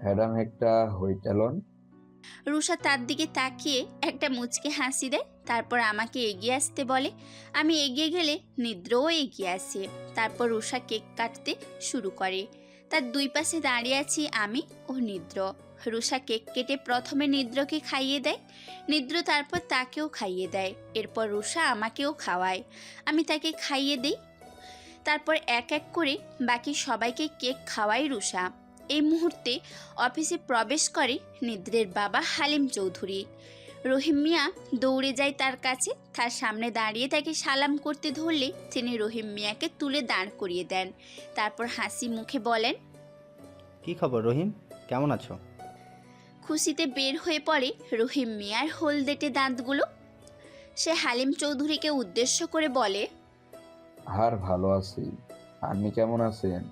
হ্যাডাম একটা হইতেলন। রুষা তার দিকে তাকিয়ে একটা মুচকে হাসি দেয়, তারপর আমাকে এগিয়ে আসতে বলে। আমি এগিয়ে গেলে নিদ্রও এগিয়ে আসে। তারপর রুষা কেক কাটতে শুরু করে। তার দুই পাশে দাঁড়িয়ে আছি আমি ও নিদ্র। রুষা কেক কেটে প্রথমে নিদ্রকে খাইয়ে দেয়, নিদ্র তারপর তাকেও খাইয়ে দেয়। এরপর রুষা আমাকেও খাওয়ায়, আমি তাকে খাইয়ে দিই। তারপর এক এক করে বাকি সবাইকে কেক খাওয়ায় রুষা। এই মুহূর্তে অফিসে প্রবেশ করে নিদ্রের বাবা হালিম চৌধুরী। রহিম মিয়া দৌড়ে যায় তার কাছে, তার সামনে দাঁড়িয়ে তাকে সালাম করতে ধরলে তিনি রহিম মিয়াকে তুলে দাঁড় করিয়ে দেন। তারপর হাসি মুখে বলেন, কি খবর রহিম, কেমন আছো? খুশিতে বের হয়ে পড়ে রহিম মিয়ার হলদেটে দাঁতগুলো। সে হালিম চৌধুরীকে উদ্দেশ্য করে বলে, আর ভালো আছি, আপনি কেমন আছেন?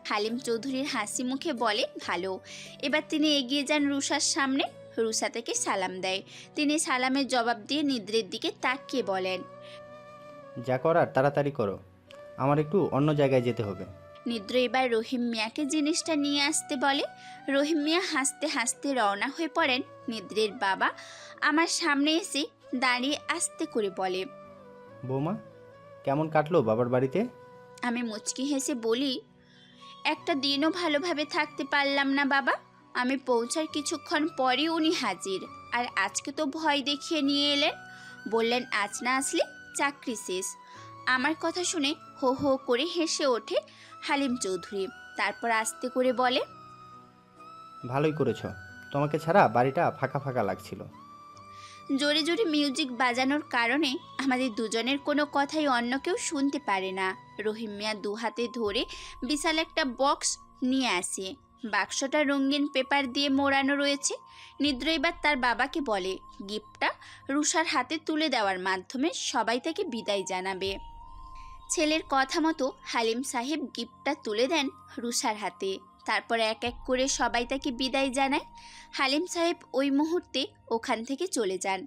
হালিম চৌধুরীর হাসি মুখে বলে, ভালো। এবার তিনি এগিয়ে যান রুষার সামনে, রুষা থেকে সালাম দেয়। তিনি সালামের জবাব দিয়ে নিদ্রের দিকে তাকিয়ে বলেন, যা করার তাড়াতাড়ি করো, আমার একটু অন্য জায়গায় যেতে হবে। নিদ্র এবার রহিম মিয়াকে জিনিসটা নিয়ে আসতে বলে। রহিম মিয়া হাসতে হাসতে রওনা হয়ে পড়েন। নিদ্রের বাবা আমার সামনে এসে দাঁড়িয়ে আস্তে করে বলে, বৌমা, কেমন কাটলো বাবার বাড়িতে? আমি মুচকি হেসে বলি, একটা দিনও ভালোভাবে থাকতে পারলাম না বাবা। আমি পৌঁছার কিছুক্ষণ পরই উনি হাজির। আর আজকে তো ভয় দেখিয়ে নিয়ে এলেন, বললেন আজ না আসলে চাকরি শেষ। আমার কথা শুনে হো হো করে হেসে ওঠে হালিম চৌধুরী। তারপর আস্তে করে বলে, ভালোই করেছো, তোমাকে ছাড়া বাড়িটা ফাঁকা ফাঁকা লাগছিল। জোরে জোরে মিউজিক বাজানোর কারণে আমাদের দুজনের কোনো কথাই অন্য কেউ শুনতে পারে না। রহিম মিয়া দু হাতে ধরে বিশাল একটা বক্স নিয়ে আসে। বাক্সটা রঙিন পেপার দিয়ে মোড়ানো রয়েছে। নিদ্র এবার তার বাবাকে বলে গিফটটা রুষার হাতে তুলে দেওয়ার মাধ্যমে সবাই তাকে বিদায় জানাবে। ছেলের কথা মতো হালিম সাহেব গিফটটা তুলে দেন রুষার হাতে। তারপর এক এক করে সবাই তাকে বিদায় জানায়। হালিম সাহেব ওই মুহূর্তে ওখান থেকে চলে যান।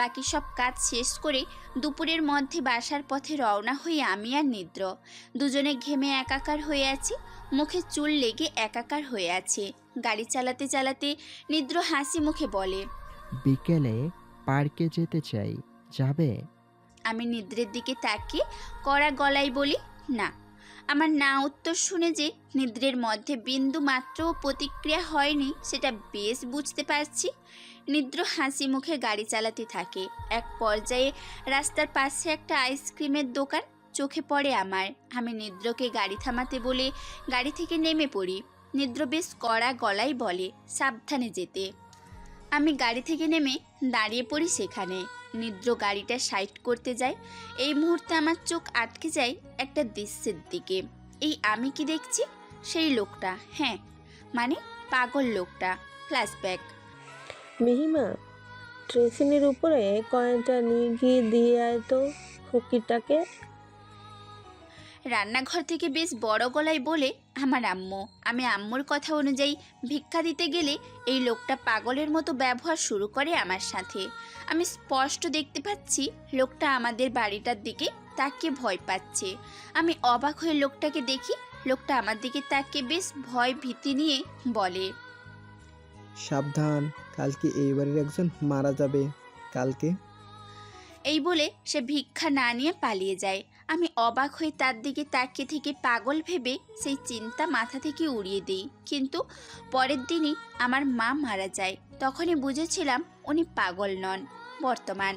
বাকি সব কাজ শেষ করে দুপুরের মধ্যে বাসার পথে রওনা হয়ে আমি আর নিদ্র দুজনে ঘেমে একাকার হয়ে আছি। মুখে চুল লেগে একাকার হয়ে আছে। গাড়ি চালাতে চালাতে নিদ্র হাসি মুখে বলে, বিকেলে পার্কে যেতে চাই, যাবে? আমি নিদ্রের দিকে তাকিয়ে কড়া গলায় বলি, না। আমার না উত্তর শুনে যে নিদ্রের মধ্যে বিন্দু মাত্র প্রতিক্রিয়া হয়নি সেটা বেশ বুঝতে পারছি। নিদ্র হাসি মুখে গাড়ি চালাতে থাকে। এক পর্যায়ে রাস্তার পাশে একটা আইসক্রিমের দোকান চোখে পড়ে আমার। আমি নিদ্রকে গাড়ি থামাতে বলে গাড়ি থেকে নেমে পড়ি। নিদ্র বেশ কড়া গলায় বলে, সাবধানে যেতে। আমি গাড়ি থেকে নেমে দাঁড়িয়ে পড়ি সেখানে। নিদ্র গাড়িটা সাইড করতে যায়। এই মুহূর্তে আমার চোখ আটকে যায় একটা দৃশ্যের দিকে। এই আমি কি দেখছি? সেই লোকটা, হ্যাঁ মানে পাগল লোকটা। ফ্ল্যাশব্যাক। মিহিমা, ট্রেসিনের উপরে কয়েনটা নিয়ে গিয়ে দিয়ে আয় তো ফকিরটাকে। রান্নাঘর থেকে বেশ বড় গলায় বলে আমার আম্মু। আমি আম্মুর কথা অনুযায়ী ভিক্ষা দিতে গেলে এই লোকটা পাগলের মতো ব্যবহার শুরু করে আমার সাথে। আমি স্পষ্ট দেখতে পাচ্ছি লোকটা আমাদের বাড়িটার দিকে তাকিয়ে ভয় পাচ্ছে। আমি অবাক হয়ে লোকটাকে দেখি। লোকটা আমার দিকে তাকিয়ে বেশ ভয় ভীতি নিয়ে বলে, সাবধান, কালকে এই বাড়ির একজন মারা যাবে কালকে। এই বলে সে ভিক্ষা না নিয়ে পালিয়ে যায়। আমি অবাক হয়ে তার দিকে তাকিয়ে থেকে পাগল ভেবে সেই চিন্তা মাথা থেকে উড়িয়ে দিই। কিন্তু পরের দিনই আমার মা মারা যায়। তখনই বুঝেছিলাম উনি পাগল নন। বর্তমান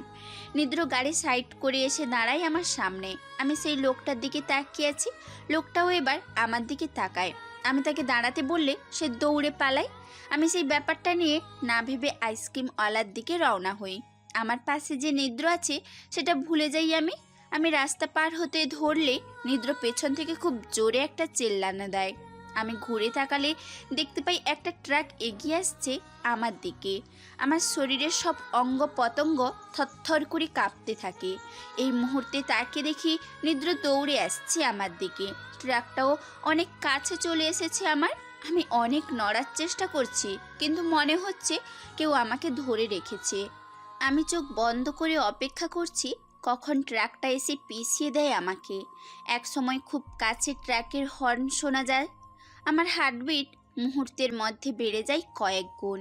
নিদ্র গাড়ি সাইড করে এসে দাঁড়ায় আমার সামনে। আমি সেই লোকটার দিকে তাকিয়ে আছি। লোকটাও এবার আমার দিকে তাকায়। আমি তাকে দাঁড়াতে বললে সে দৌড়ে পালায়। আমি সেই ব্যাপারটা নিয়ে না ভেবে আইসক্রিমওয়ালার দিকে রওনা হই। আমার পাশে যে নিদ্র আছে সেটা ভুলে যাই আমি। আমি রাস্তা পার হতে ধরলে নিদ্র পেছন থেকে খুব জোরে একটা চেল্লানো দেয়। আমি ঘুরে তাকালে দেখতে পাই একটা ট্রাক এগিয়ে আসছে আমার দিকে। আমার শরীরের সব অঙ্গ পতঙ্গ থরথর করে কাঁপতে থাকে। এই মুহূর্তে তাকে দেখি নিদ্র দৌড়ে আসছে আমার দিকে। ট্রাকটাও অনেক কাছে চলে এসেছে আমার। আমি অনেক নড়ার চেষ্টা করছি, কিন্তু মনে হচ্ছে কেউ আমাকে ধরে রেখেছে। আমি চোখ বন্ধ করে অপেক্ষা করছি কখন ট্রাকটা এসে পিছিয়ে দেয় আমাকে। এক সময় খুব কাছে ট্রাকের হর্ন শোনা যায়। আমার হার্টবিট মুহূর্তের মধ্যে বেড়ে যায় কয়েক গুণ।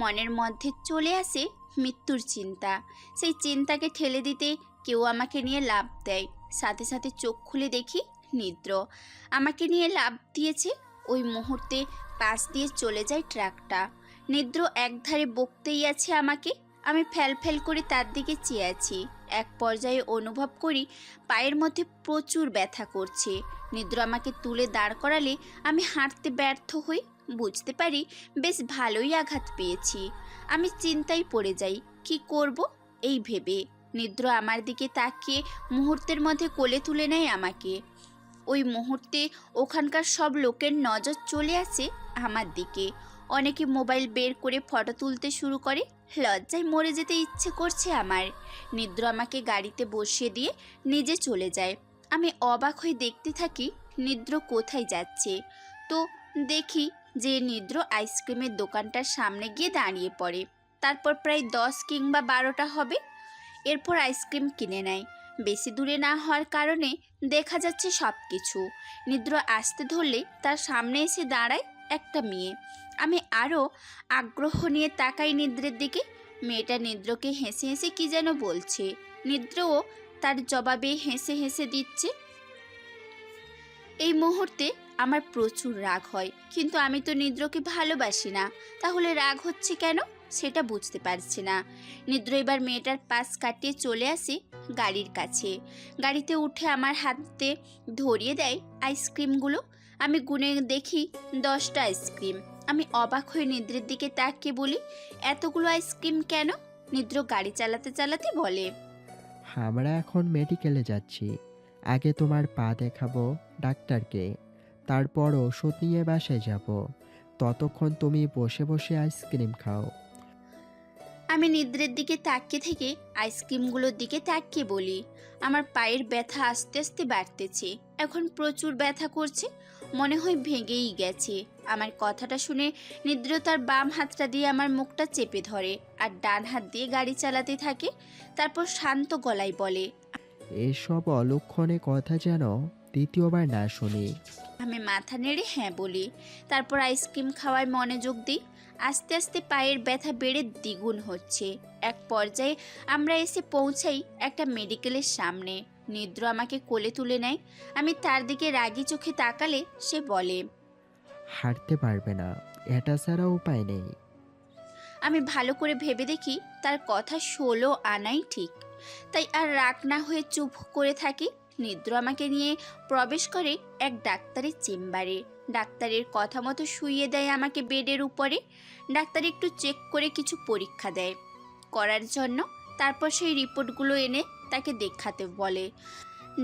মনের মধ্যে চলে আসে মৃত্যুর চিন্তা। সেই চিন্তাকে ঠেলে দিতে কেউ আমাকে নিয়ে লাফ দেয়। সাথে সাথে চোখ খুলে দেখি নিদ্র আমাকে নিয়ে লাফ দিয়েছে। ওই মুহূর্তে পাশ দিয়ে চলে যায় ট্রাকটা। নিদ্র একধারে বকতেই আছে আমাকে। আমি ফ্যাল করে তার দিকে চেয়ে আছি। এক পর্যায়ে অনুভব করি পায়ের মধ্যে প্রচুর ব্যথা করছে। নিদ্র আমাকে তুলে দাঁড় করালে আমি হাঁটতে ব্যর্থ হই। বুঝতে পারি বেশ ভালোই আঘাত পেয়েছি। আমি চিন্তায় পড়ে যাই, কি করব এই ভেবে। নিদ্র আমার দিকে তাকিয়ে মুহূর্তের মধ্যে কোলে তুলে নেয় আমাকে। ওই মুহূর্তে ওখানকার সব লোকের নজর চলে আসে আমার দিকে। অনেকে মোবাইল বের করে ফটো তুলতে শুরু করে। লজ্জায় মরে যেতে ইচ্ছে করছে আমার। নিদ্র আমাকে গাড়িতে বসিয়ে দিয়ে নিজে চলে যায়। আমি অবাক হয়ে দেখতে থাকি নিদ্র কোথায় যাচ্ছে। তো দেখি যে নিদ্র আইসক্রিমের দোকানটার সামনে গিয়ে দাঁড়িয়ে পড়ে। তারপর প্রায় 10 কিংবা 12টা হবে। এরপর আইসক্রিম কিনে নেয়। বেশি দূরে না হওয়ার কারণে দেখা যাচ্ছে সব কিছু। নিদ্র আসতে ধরলে তার সামনে এসে দাঁড়ায় একটা মেয়ে। আমি আরও আগ্রহ নিয়ে তাকাই নিদ্রের দিকে। মেয়েটা নিদ্রকে হেসে হেসে কি যেন বলছে। নিদ্রও তার জবাবে হেসে হেসে দিচ্ছে। এই মুহূর্তে আমার প্রচুর রাগ হয়, কিন্তু আমি তো নিদ্রকে ভালোবাসি না। তাহলে রাগ হচ্ছে কেন সেটা বুঝতে পারছি না। নিদ্র এবার মেয়েটার পাশ কাটিয়ে চলে আসে গাড়ির কাছে। গাড়িতে উঠে আমার হাতে ধরিয়ে দেয় আইসক্রিমগুলো। আমি গুনে দেখি 10টা আইসক্রিম। আমি অবাক হয়ে নিদ্রের দিকে তাকিয়ে বলি, এতগুলো আইসক্রিম কেন? নিদ্র গাড়ি চালাতে চালাতে বলে, আমরা এখন মেডিকেলে যাচ্ছি। আগে তোমার পা দেখাবো ডাক্তারকে, তারপর ওষুধ নিয়ে বাসায় যাব। ততক্ষণ তুমি বসে বসে আইসক্রিম খাও। আমি নিদ্রের দিকে তাকিয়ে থেকে আইসক্রিমগুলোর দিকে তাকিয়ে বলি, আমার পায়ের ব্যথা আস্তে আস্তে বাড়তেছে। এখন প্রচুর ব্যথা করছে, মনে হয় ভেঙেই গেছে। আমার কথাটা শুনে নিদ্র তার বাম হাতটা দিয়ে আমার মুখটা চেপে ধরে আর ডান হাত দিয়ে গাড়ি চালাতে থাকে। তারপর শান্ত গলায় বলে, এসব অলক্ষণে কথা যেন দ্বিতীয়বার না শুনি। আমি মাথা নেড়ে হ্যাঁ বলি। তারপর আইসক্রিম খাওয়ায় মনোযোগ দিই। আস্তে আস্তে পায়ের ব্যথা বেড়ে দ্বিগুণ হচ্ছে। এক পর্যায়ে আমরা এসে পৌঁছাই একটা মেডিকেলের সামনে। নিদ্র আমাকে কোলে তুলে নেয়। আমি তার দিকে রাগি চোখে তাকালে সে বলে, হাঁটতে পারবে না, এটা ছাড়া উপায় নেই। আমি ভালো করে ভেবে দেখি তার কথা 16 আনাই ঠিক। তাই আর রাগ না হয়ে চুপ করে থাকি। নিদ্র আমাকে নিয়ে প্রবেশ করে এক ডাক্তারের চেম্বারে। ডাক্তারের কথা মতো শুইয়ে দেয় আমাকে বেডের উপরে। ডাক্তার একটু চেক করে কিছু পরীক্ষা দেয় করার জন্য। তারপর সেই রিপোর্টগুলো এনে তাকে দেখাতে বলে।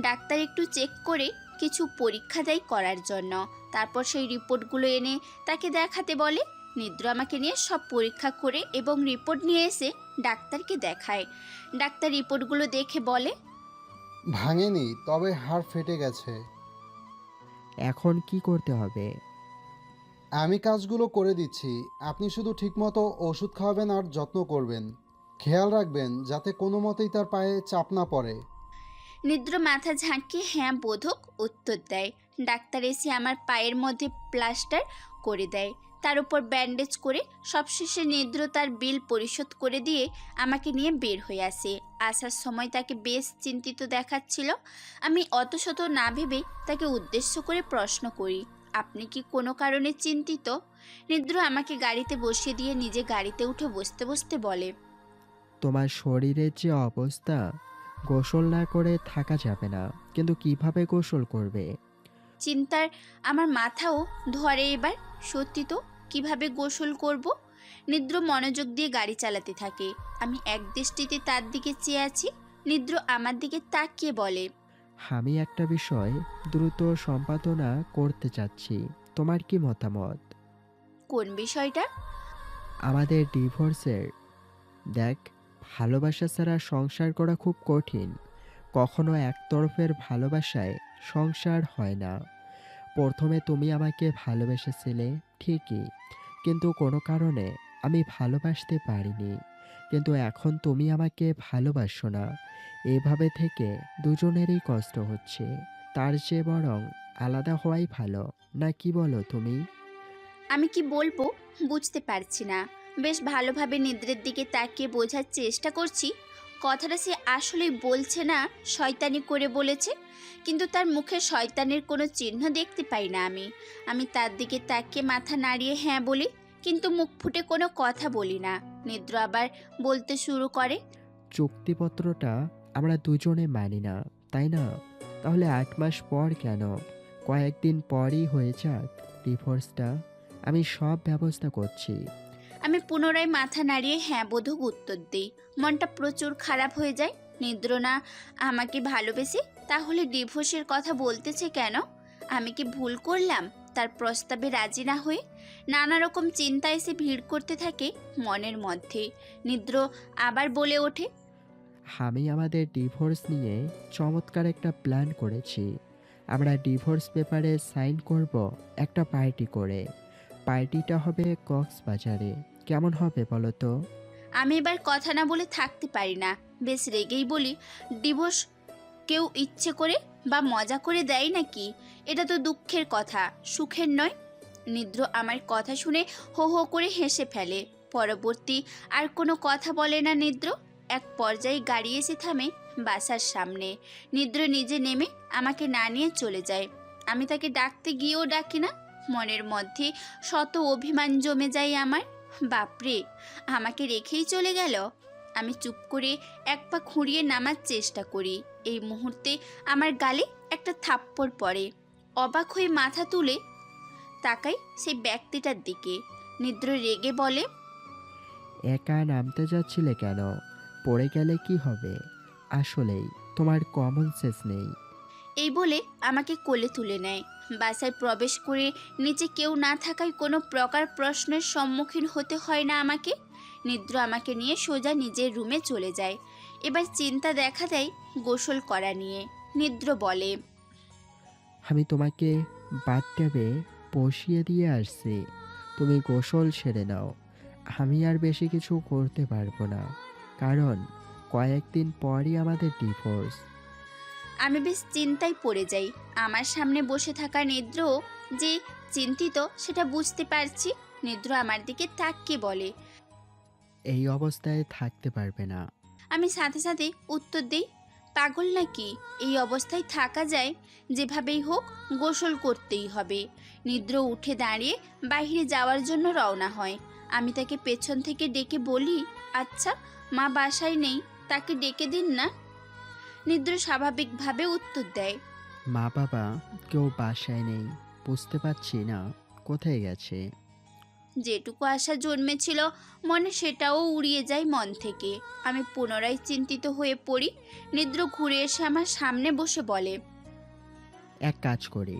ডাক্তার একটু চেক করে কিছু পরীক্ষা দেয় করার জন্য। তারপর সেই রিপোর্টগুলো এনে তাকে দেখাতে বলে। নিদ্র আমাকে নিয়ে সব পরীক্ষা করে এবং রিপোর্ট নিয়ে এসে ডাক্তারকে দেখায়। ডাক্তার রিপোর্টগুলো দেখে বলে, ভাঙেনি, তবে হাড় ফেটে গেছে। এখন কি করতে হবে? আমি কাজগুলো করে দিচ্ছি, আপনি শুধু ঠিকমতো ওষুধ খাওয়াবেন আর যত্ন করবেন। খেয়াল রাখবেন যাতে কোনো মতেই তার পায়ে চাপ না পড়ে। নিদ্র মাথা ঝাঁকিয়ে হ্যাঁ বোধক উত্তর দেয়। ডাক্তার এসে আমার পায়ের মধ্যে প্লাস্টার করে দেয়, তার উপর ব্যান্ডেজ করে। সবশেষে নিদ্র তার বিল পরিশোধ করে দিয়ে আমাকে নিয়ে বের হয়ে আসে। আসার সময় তাকে বেশ চিন্তিত দেখাচ্ছিল। আমি অতশত না ভেবে তাকে উদ্দেশ্য করে প্রশ্ন করি, আপনি কি কোনো কারণে চিন্তিত? নিদ্র আমাকে গাড়িতে বসিয়ে দিয়ে নিজে গাড়িতে উঠে বসতে বসতে বলে, তোমার শরীরের যে অবস্থা, গোসল না করে থাকা যাবে না। কিন্তু কিভাবে গোসল করবে? চিন্তার আমার মাথাও ধরে এবার। সত্যি তো, কিভাবে গোসল করব? নিদ্র মনোযোগ দিয়ে গাড়ি চালাতে থাকে। আমি এক দৃষ্টিতে তার দিকে চেয়ে আছি। নিদ্র আমার দিকে তাকিয়ে বলে, আমি একটা বিষয় দ্রুত সম্পাদনা করতে চাচ্ছি, তোমার কি মতামত? কোন বিষয়টা? আমাদের ডিভোর্সের। দেখ, ভালোবাসা ছাড়া সংসার করা খুব কঠিন। কখনো একতরফের ভালোবাসায় সংসার হয় না। প্রথমে তুমি আমাকে ভালোবেসেছিলে ঠিকই, কিন্তু কোনো কারণে আমি ভালোবাসতে পারিনি। কিন্তু এখন তুমি আমাকে ভালোবাসো না। এভাবে থেকে দুজনেরই কষ্ট হচ্ছে। তার চেয়ে বরং আলাদা হওয়াই ভালো, না কি বলো তুমি? আমি কি বলবো বুঝতে পারছি না। বেশ ভালোভাবে নিদ্রের দিকে তাকিয়ে বোঝার চেষ্টা করছি কথাটা সে আসলেই বলছে না শয়তানি করে বলেছে, কিন্তু তার মুখে শয়তানের কোনো চিহ্ন দেখতে পাই না আমি তার দিকে তাকিয়ে মাথা নাড়িয়ে হ্যাঁ বলি, কিন্তু মুখ ফুটে কোনো কথা বলি না। নিদ্র আবার বলতে শুরু করে, চুক্তিপত্রটা আমরা দুজনে মানি না, তাই না? তাহলে ৮ মাস পর কেন? কয়েকদিন পরই হয়ে যাক ডিভোর্সটা। আমি সব ব্যবস্থা করছি। আমি পুনরায় মাথা নাড়িয়ে হ্যাঁ বোধক উত্তর দিই। মনটা প্রচুর খারাপ হয়ে যায়। নিদ্র না আমাকে ভালোবেসে তাহলে ডিভোর্সের কথা বলতেছে কেন? আমি কি ভুল করলাম তার প্রস্তাবে রাজি না হয়ে? নানা রকম চিন্তা এসে ভিড় করতে থাকে মনের মধ্যে। নিদ্র আবার বলে ওঠে, আমি আমাদের ডিভোর্স নিয়ে চমৎকার একটা প্ল্যান করেছি। আমরা ডিভোর্স পেপারে সাইন করব একটা পার্টি করে। পার্টিটা হবে কক্সবাজারে। কেমন হবে বলো তো? আমি এবার কথা না বলে থাকতে পারি না। বেশ রেগেই বলি, ডিভোর্স কেউ ইচ্ছে করে বা মজা করে দেয় নাকি? এটা তো দুঃখের কথা, সুখের নয়। নিদ্র আমার কথা শুনে হো হো করে হেসে ফেলে। পরবর্তী আর কোনো কথা বলে না নিদ্র। এক পর্যায়ে গাড়ি এসে থামে বাসার সামনে। নিদ্র নিজে নেমে আমাকে না নিয়ে চলে যায়। আমি তাকে ডাকতে গিয়েও ডাকি না। মনের মধ্যে শত অভিমান জমে যায় আমার। বাপরে, আমাকে রেখেই চলে গেল। আমি চুপ করে এক পা খুঁড়িয়ে নামার চেষ্টা করি। এই মুহূর্তে আমার গালে একটা থাপ্পড় পড়ে। অবাক হয়ে মাথা তুলে তাকাই সেই ব্যক্তিটার দিকে। নিদ্র রেগে বলে, একা নামতে যাচ্ছিলে কেন? পড়ে গেলে কি হবে? আসলেই তোমার কমন সেন্স নেই। এই বলে আমাকে কোলে তুলে নেয়। বাসায় প্রবেশ করে নিচে কেউ না থাকায় কোনো প্রকার প্রশ্নের সম্মুখীন হতে হয় না আমাকে। নিদ্র আমাকে নিয়ে সোজা নিজের রুমে চলে যায়। এবার চিন্তা দেখা দেয় গোসল করা নিয়ে। নিদ্র বলে, আমি তোমাকে বাথটাবে বসিয়ে দিয়ে আসছি। তুমি গোসল সেরে নাও। আমি আর বেশি কিছু করতে পারবো না, কারণ কয়েকদিন পরই আমাদের ডিভোর্স। আমি বেশ চিন্তায় পড়ে যাই। আমার সামনে বসে থাকা নিদ্র যে চিন্তিত সেটা বুঝতে পারছি। নিদ্র আমার দিকে তাকিয়ে বলে, এই অবস্থায় থাকতে পারবে না। আমি সাথে সাথে উত্তর দিই, পাগল নাকি? এই অবস্থায় থাকা যায়? যেভাবেই হোক গোসল করতেই হবে। নিদ্র উঠে দাঁড়িয়ে বাইরে যাওয়ার জন্য রওনা হয়। আমি তাকে পেছন থেকে ডেকে বলি, আচ্ছা মা বাসায় নেই, তাকে ডেকে দিন না। নিদ্র স্বাভাবিকভাবে উত্তর দেয়, মা বাবা কেউ বাসায় নেই। বুঝতে পারছি না কোথায় গেছে। যেটুকু আশা জন্মেছিল মনে সেটাও উড়িয়ে যায় মন থেকে। আমি পুনরায় চিন্তিত হয়ে পড়ি। নিদ্র ঘুরে এসে আমার সামনে বসে বলে, এক কাজ করি,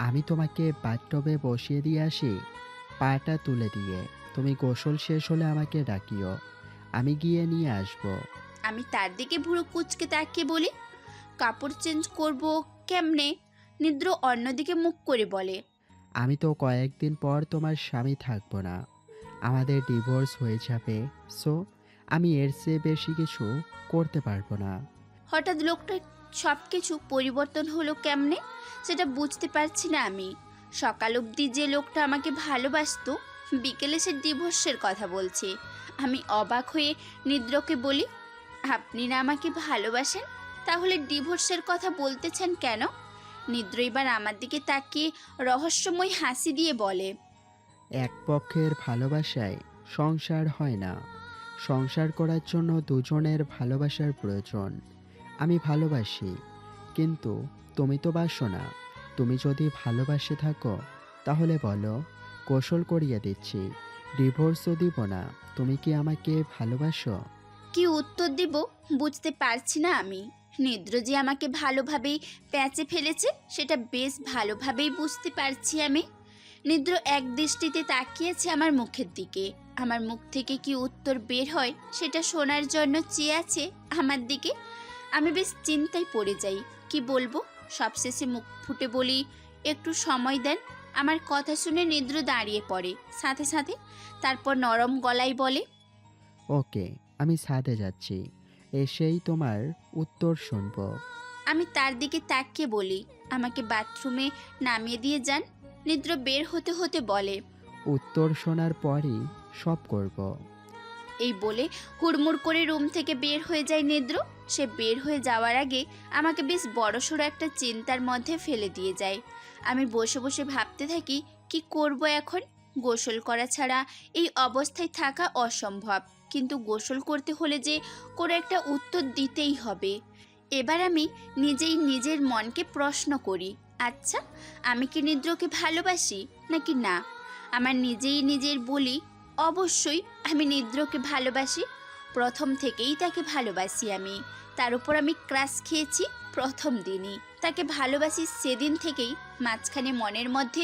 আমি তোমাকে বাথটবে বসিয়ে দিয়ে আসি। পাটা তুলে দিয়ে তুমি গোসল শেষ হলে আমাকে ডাকিও, আমি গিয়ে নিয়ে আসবো। আমি তার দিকে ভুরু কুঁচকে তাকিয়ে বলি, কাপড় চেঞ্জ করব কেমনে? নিদ্র অন্যদিকে মুখ করে বলে, আমি তো কয়েকদিন পর তোমার স্বামী থাকবো না, আমাদের ডিভোর্স হয়ে যাবে। সো আমি এর চেয়ে বেশি কিছু করতে পারবো না। হঠাৎ লোকটা সব কিছু পরিবর্তন হলো কেমনে সেটা বুঝতে পারছি না আমি। সকাল অবধি যে লোকটা আমাকে ভালোবাসতো, বিকেলে সে ডিভোর্সের কথা বলছে। আমি অবাক হয়ে নিদ্রকে বলি, আপনি না আমাকে ভালোবাসেন, তাহলে ডিভোর্সের কথা বলতেছেন কেন? নিদ্র এবার আমার দিকে তাকিয়ে রহস্যময় হাসি দিয়ে বলে, এক পক্ষের ভালোবাসায় সংসার হয় না। সংসার করার জন্য দুজনের ভালোবাসার প্রয়োজন। আমি ভালোবাসি, কিন্তু তুমি তো বাসো না। তুমি যদি ভালোবাসে থাকো তাহলে বলো, গোসল করিয়ে দিচ্ছি, ডিভোর্সও দিব না। তুমি কি আমাকে ভালোবাসো? কি উত্তর দিব বুঝতে পারছি না আমি। নিদ্র যে আমাকে ভালোভাবেই প্যাঁচে ফেলেছে সেটা বেশ ভালোভাবেই বুঝতে পারছি আমি। নিদ্র এক দৃষ্টিতে তাকিয়েছে আমার মুখের দিকে। আমার মুখ থেকে কি উত্তর বের হয় সেটা শোনার জন্য চেয়ে আছে আমার দিকে। আমি বেশ চিন্তায় পড়ে যাই, কি বলবো। সবশেষে মুখ ফুটে বলি, একটু সময় দেন। আমার কথা শুনে নিদ্র দাঁড়িয়ে পড়ে সাথে সাথে। তারপর নরম গলায় বলে, ওকে, আমি ছাদে যাচ্ছি, এসেই তোমার উত্তর শুনবো। আমি তার দিকে তাকিয়ে বলি, আমাকে বাথরুমে নামিয়ে দিয়ে যান। নিদ্র বের হতে হতে বলে, উত্তর শোনার পরই সব করব। এই বলে হুড়মুড় করে রুম থেকে বের হয়ে যায় নিদ্র। সে বের হয়ে যাওয়ার আগে আমাকে বেশ বড়সড় একটা চিন্তার মধ্যে ফেলে দিয়ে যায়। আমি বসে বসে ভাবতে থাকি কি করব এখন। গোসল করা ছাড়া এই অবস্থায় থাকা অসম্ভব, কিন্তু গোসল করতে হলে যে কোনো একটা উত্তর দিতেই হবে। এবার আমি নিজেই নিজের মনকে প্রশ্ন করি, আচ্ছা আমি কি নিদ্রকে ভালোবাসি নাকি না। আমার নিজেই নিজের বলি, অবশ্যই আমি নিদ্রকে ভালোবাসি। প্রথম থেকেই তাকে ভালোবাসি আমি। তার উপর আমি ক্রাশ খেয়েছি প্রথম দিনই। তাকে ভালোবাসি সেদিন থেকেই মাঝখানে মনের মধ্যে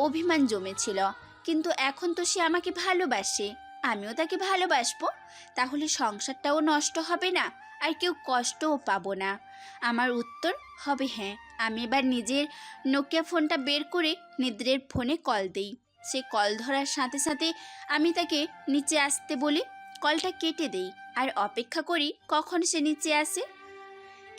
অভিমান জমেছিল, কিন্তু এখন তো সে আমাকে ভালোবাসে, আমিও তাকে ভালোবাসবো। তাহলে সংসারটাও নষ্ট হবে না, আর কেউ কষ্টও পাবো না। আমার উত্তর হবে হ্যাঁ। আমি এবার নিজের নোকিয়া ফোনটা বের করে নিদ্রের ফোনে কল দেই। সে কল ধরার সাথে সাথে আমি তাকে নিচে আসতে বলি, কলটা কেটে দেই আর অপেক্ষা করি কখন সে নিচে আসে।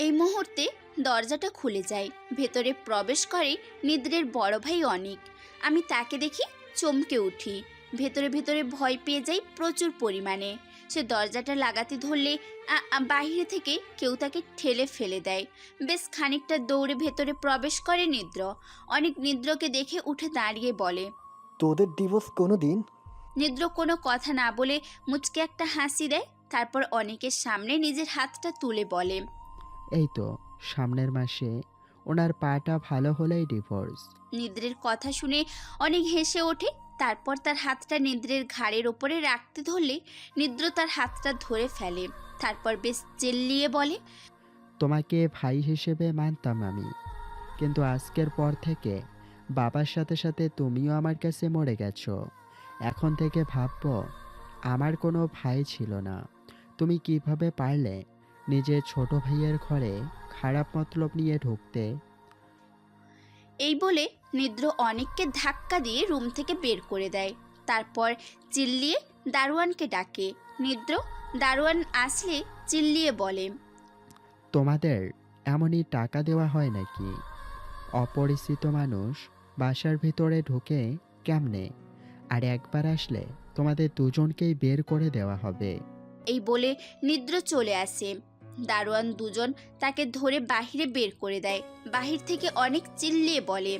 এই মুহূর্তে দরজাটা খুলে যায়। ভেতরে প্রবেশ করে নিদ্রের বড় ভাই অনিক। আমি তাকে দেখি চমকে উঠি। ভেতরে ভেতরে ভয় পেয়ে যাই প্রচুর পরিমাণে। সে দরজাটা লাগাতে ধরলে বাইরে থেকে কেউ তাকে ঠেলে ফেলে দেয়। বেশ খানিকটা দৌড়ে ভেতরে প্রবেশ করে নিদ্র। অনেক নিদ্রকে দেখে উঠে দাঁড়িয়ে বলে, তোদের ডিভোর্স কোনো দিন? নিদ্র কোনো কথা না বলে মুচকে একটা হাসি দেয়। তারপর অনেকের সামনে নিজের হাতটা তুলে বলে, এই তো সামনের মাসে ওনার পাটা ভালো হলেই ডিভোর্স। নিদ্রের কথা শুনে অনেক হেসে ওঠে। তারপর তার হাতটা নিদ্রের ঘাড়ের ওপরে রাখতে ধরলে নিদ্র তার হাতটা ধরে ফেলে। তারপর বেশ চেল্লিয়ে বলে, তোমাকে ভাই হিসেবে মানতাম আমি, কিন্তু আজকের পর থেকে বাবার সাথে সাথে তুমিও আমার কাছে মরে গেছো। এখন থেকে ভাববো আমার কোনো ভাই ছিল না। তুমি কিভাবে পারলে নিজের ছোট ভাইয়ের ঘরে খারাপ মতলব নিয়ে ঢুকতে? এই বলে নিদ্র অনেককে ধাক্কা দিয়ে রুম থেকে বের করে দেয়। তারপর চিল্লিয়ে দারোয়ানকে ডাকে। নিদ্র দারোয়ান আসলে চিল্লিয়ে বলে, তোমাদের এমনই টাকা দেওয়া হয় নাকি? অপরিচিত মানুষ বাসার ভিতরে ঢুকে কেমনে? আর একবার আসলে তোমাদের দুজনকেই বের করে দেওয়া হবে। এই বলে নিদ্র চলে আসে। দারোয়ান দুজন তাকে ধরে বাহিরে বের করে দেয়। বাহির থেকে অনেক চিল্লিয়ে বলে,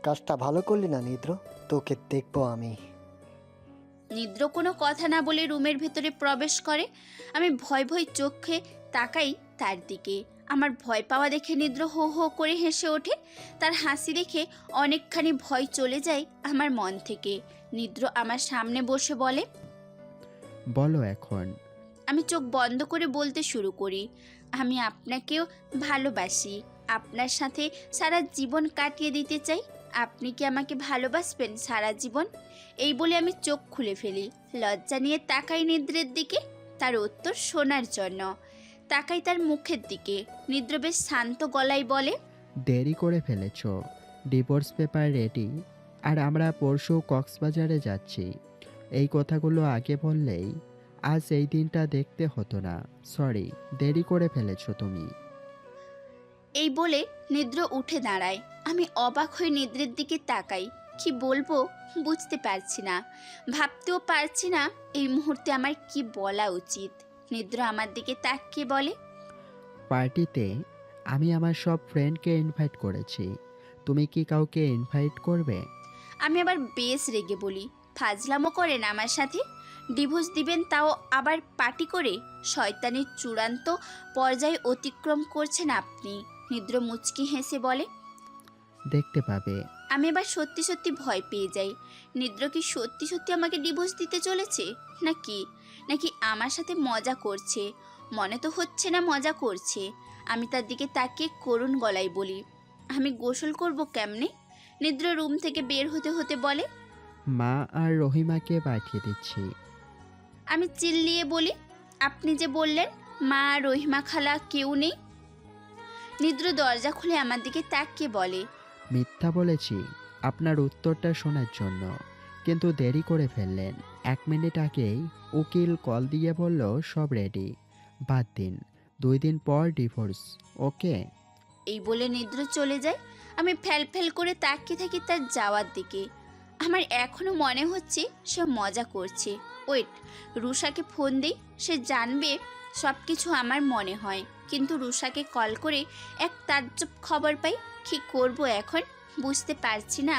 কাজটা ভালো করলি না নিদ্র, তোকে দেখবো আমি। নিদ্র কোনো কথা না বলে রুমের ভেতরে প্রবেশ করে। আমি ভয় ভয় চোখে তাকাই তার দিকে। আমার ভয় পাওয়া দেখে নিদ্র হো হো করে হেসে ওঠে। তার হাসি দেখে অনেকখানি ভয় চলে যায় আমার মন থেকে। নিদ্র আমার সামনে বসে বলে, বলো এখন। আমি চোখ বন্ধ করে বলতে শুরু করি, আমি আপনাকেও ভালোবাসি, আপনার সাথে সারা জীবন কাটিয়ে দিতে চাই। আপনি কি আমাকে ভালোবাসবেন সারা জীবন? এই বলে আমি চোখ খুলে ফেলি। লজ্জা নিয়ে তাকাই নিদ্রের দিকে তার উত্তর শোনার জন্য। তাকাই তার মুখের দিকে। নিদ্র বেশ শান্ত গলায় বলে, দেরি করে ফেলেছো। ডিভোর্স পেপার রেডি, আর আমরা পরশু কক্সবাজারে যাচ্ছি। এই কথাগুলো আগে বললেই আজ এই দিনটা দেখতে হতো না। সরি, দেরি করে ফেলেছো তুমি। এই বলে নিদ্র উঠে দাঁড়ায়। আমি অবাক হয়ে নিদ্রের দিকে তাকাই। কি বলবো বুঝতে পারছি না, ভাবতেও পারছি না এই মুহূর্তে আমার কি বলা উচিত। নিদ্র আমার দিকে তাকিয়ে বলে, পার্টিতে আমি আমার সব ফ্রেন্ডকে ইনভাইট করেছি। তুমি কি কাউকে ইনভাইট করবে? আমি আবার বেশ রেগে বলি, ফাজলামো করেন আমার সাথে? ডিভোর্স দিবেন তাও আবার পার্টি করে? শয়তানের চূড়ান্ত পর্যায়ে অতিক্রম করছেন আপনি। নিদ্র মুচকি হেসে বলে, দেখতে পাবে। আমি এবার সত্যি সত্যি ভয় পেয়ে যাই। নিদ্র কি সত্যি সত্যি আমাকে ডিভোর্স দিতে চলেছে নাকি নাকি আমার সাথে মজা করছে? মনে তো হচ্ছে না মজা করছে। আমি তার দিকে তাকিয়ে করুণ গলায় বলি, আমি গোসল করব কেমনে? নিদ্র রুম থেকে বের হতে হতে বলে, মা আর রহিমাকে পাঠিয়ে দিচ্ছি। আমি চিল্লিয়ে বলি, আপনি যে বললেন মা আর রহিমা খালা কেউ নেই। নিদ্র দরজা খুলে আমার দিকে তাকিয়ে বলে, মিথ্যা বলেছি আপনার উত্তরটা শোনার জন্য, কিন্তু দেরি করে ফেললেন। 1 মিনিট আগেই উকিল কল দিয়ে বলল সব রেডি। বাদ দিন, 2 দিন পর ডিভোর্স, ওকে? এই বলে নিদ্র চলে যায়। আমি ফ্যাল ফ্যাল করে তাকিয়ে থাকি তার যাওয়ার দিকে। আমার এখনো মনে হচ্ছে সে মজা করছে। ওয়েট, রুষাকে ফোন দিই, সে জানবে সব কিছু আমার মনে হয়। কিন্তু রুষাকে কল করে এক তাজ্জব খবর পাই। কী করব এখন বুঝতে পারছি না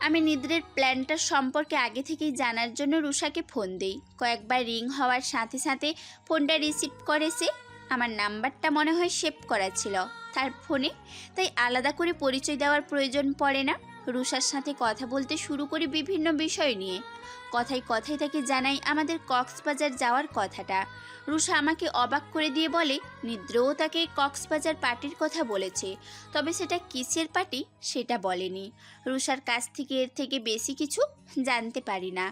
আমি নিদ্রের প্ল্যানটা সম্পর্কে আগে থেকেই জানার জন্য রুষাকে ফোন দিই। কয়েকবার রিং হওয়ার সাথে সাথে ফোনটা রিসিভ করে সে। আমার নাম্বারটা মনে হয় সেভ করা ছিল তার ফোনে, তাই আলাদা করে পরিচয় দেওয়ার প্রয়োজন পড়ে না। রুষার সাথে কথা বলতে শুরু করি বিভিন্ন বিষয় নিয়ে। কথায় কথায় তাকে জানাই আমাদের কক্সবাজার যাওয়ার কথাটা। রুষা আমাকে অবাক করে দিয়ে বলে নিদ্রও তাকে কক্সবাজার পার্টির কথা বলেছে, তবে সেটা কিসের পার্টি সেটা বলেনি। রুষার কাছ থেকে এর থেকে বেশি কিছু জানতে পারি না।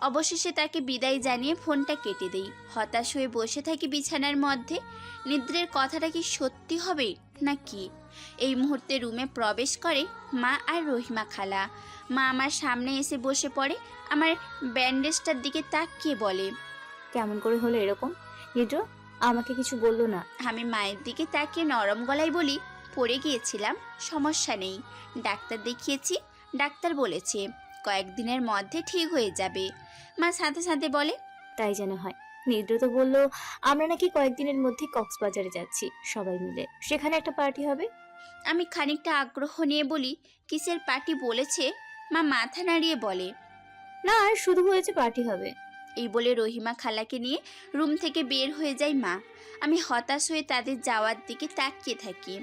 অবশেষে তাকে বিদায় জানিয়ে ফোনটা কেটে দেই। হতাশ হয়ে বসে থাকি বিছানার মধ্যে। নিদ্রের কথাটা কি সত্যি হবে না কি? এই মুহূর্তে রুমে প্রবেশ করে মা আর রহিমা খালা। মা আমার সামনে এসে বসে পড়ে, আমার ব্যান্ডেজটার দিকে তাকিয়ে বলে, কেমন করে হলো এরকম? নিদ্র আমাকে কিছু বললো না। আমি মায়ের দিকে তাকিয়ে নরম গলায় বলি, পড়ে গিয়েছিলাম, সমস্যা নেই, ডাক্তার দেখিয়েছি, ডাক্তার বলেছে কয়েকদিনের মধ্যে ঠিক হয়ে যাবে। মা সাথে সাথে বলে, তাই যেন হয়। নিদ্র তো বললো আমরা নাকি কয়েকদিনের মধ্যে কক্সবাজারে যাচ্ছি সবাই মিলে, সেখানে একটা পার্টি হবে। আমি খানিকটা আগ্রহ নিয়ে বলি, কিসের পার্টি বলেছে? মা মাথা নাড়িয়ে বলে, না আর শুধু হয়েছে পার্টি হবে। এই বলে রহিমা খালাকে নিয়ে রুম থেকে বের হয়ে যায় মা। আমি হতাশ হয়ে তাদের যাওয়ার দিকে তাকিয়ে থাকি।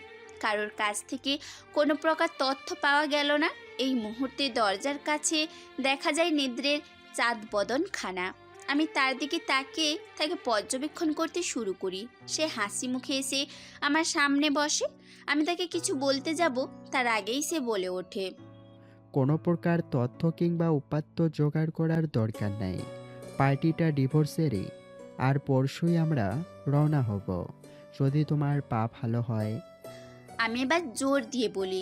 কারোর কাছ থেকে কোনো প্রকার তথ্য পাওয়া গেল না। এই মুহূর্তে দরজার কাছে দেখা যায় নিদ্রের চাঁদ বদন খানা। আমি তার দিকে তাকিয়ে তাকে পর্যবেক্ষণ করতে শুরু করি। সে হাসি মুখে এসে আমার সামনে বসে। আমি তাকে কিছু বলতে যাব, তার আগেই সে বলে ওঠে, কোনো প্রকার তথ্য কিংবা উপাত্ত জোগাড় করার দরকার নাই। পার্টিটা ডিভোর্সেরই, আর পরশুই আমরা রওনা হব, যদি তোমার পা ভালো হয়। আমি এবার জোর দিয়ে বলি,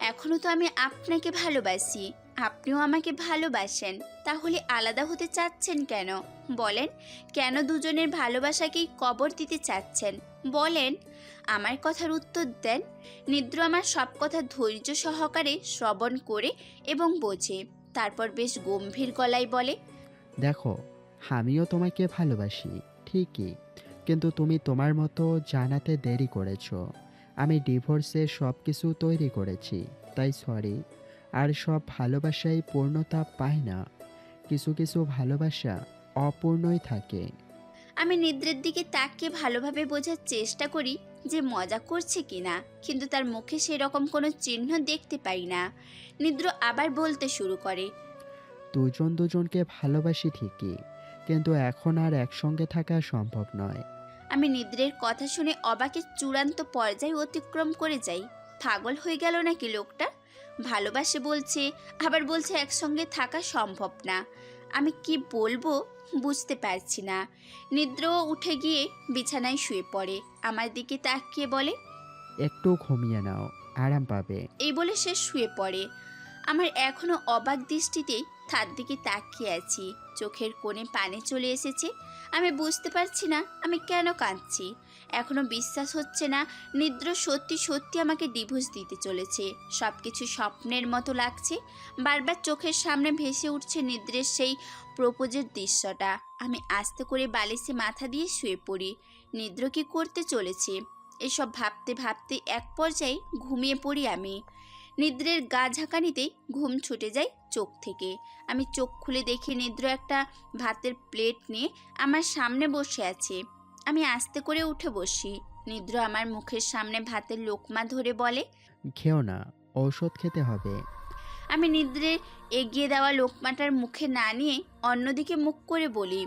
এখনো তো আমি আপনাকে ভালোবাসি, আপনিও আমাকে ভালোবাসেন, তাহলে আলাদা হতে চাচ্ছেন কেন? বলেন, কেন দুজনের ভালোবাসাকেই কবর দিতে চাচ্ছেন? বলেন, আমার কথার উত্তর দেন। নিদ্র আমার সব কথা ধৈর্য সহকারে শ্রবণ করে এবং বোঝে। তারপর বেশ গম্ভীর গলায় বলে, দেখো, আমিও তোমাকে ভালোবাসি ঠিকই, কিন্তু তুমি তোমার মতো জানাতে দেরি করেছো। আমি ডিভোর্সে সব কিছু তৈরি করেছি, তাই সরি। আর সব ভালোবাসাই পূর্ণতা পায় না, কিছু কিছু ভালোবাসা অপূর্ণই থাকে। আমি নিদ্রের দিকে তাকিয়ে ভালোভাবে বোঝার চেষ্টা করি যে মজা করছে কিনা, কিন্তু তার মুখে সেরকম কোনো চিহ্ন দেখতে পাই না। নিদ্র আবার বলতে শুরু করে, দুজন দুজনকে ভালোবাসি ঠিকই, কিন্তু এখন আর একসঙ্গে থাকা সম্ভব নয়। আমি নিদ্রের কথা শুনে অবাকের চূড়ান্ত পর্যায়ে অতিক্রম করে যাই। পাগল হয়ে গেল নাকি লোকটা? ভালোবাসে বলছে, আবার বলছে একসঙ্গে থাকা সম্ভব না। আমি কি বলবো বুঝতে পারছি না। নিদ্রও উঠে গিয়ে বিছানায় শুয়ে পড়ে। আমার দিকে তাকিয়ে বলে, একটু ঘুমিয়ে নাও, আরাম পাবে। এই বলে সে শুয়ে পড়ে। আমার এখনো অবাক দৃষ্টিতেই তার দিকে তাকিয়ে আছি। চোখের কোণে পানি চলে এসেছে। আমি বুঝতে পারছি না আমি কেন কাঁদছি। এখনো বিশ্বাস হচ্ছে না নিদ্র সত্যি সত্যি আমাকে ডিভোর্স দিতে চলেছে। সব কিছু স্বপ্নের মতো লাগছে। বারবার চোখের সামনে ভেসে উঠছে নিদ্রের সেই প্রপোজের দৃশ্যটা। আমি আস্তে করে বালিশে মাথা দিয়ে শুয়ে পড়ি। নিদ্র কি করতে চলেছে এসব ভাবতে ভাবতে এক পর্যায়ে ঘুমিয়ে পড়ি আমি। নিদ্রের গা ঝাঁকানিতেই ঘুম ছুটে যায় চোখ থেকে। আমি চোখ খুলে দেখি নিদ্র একটা ভাতের প্লেট নিয়ে আমার সামনে বসে আছে। আমি আস্তে করে উঠে বসি। নিদ্র আমার মুখের সামনে ভাতের লোকমা ধরে বলে, খেও না, ঔষধ খেতে হবে। আমি নিদ্রের এগিয়ে দেওয়া লোকমাটার মুখে না নিয়ে অন্যদিকে মুখ করে বলি,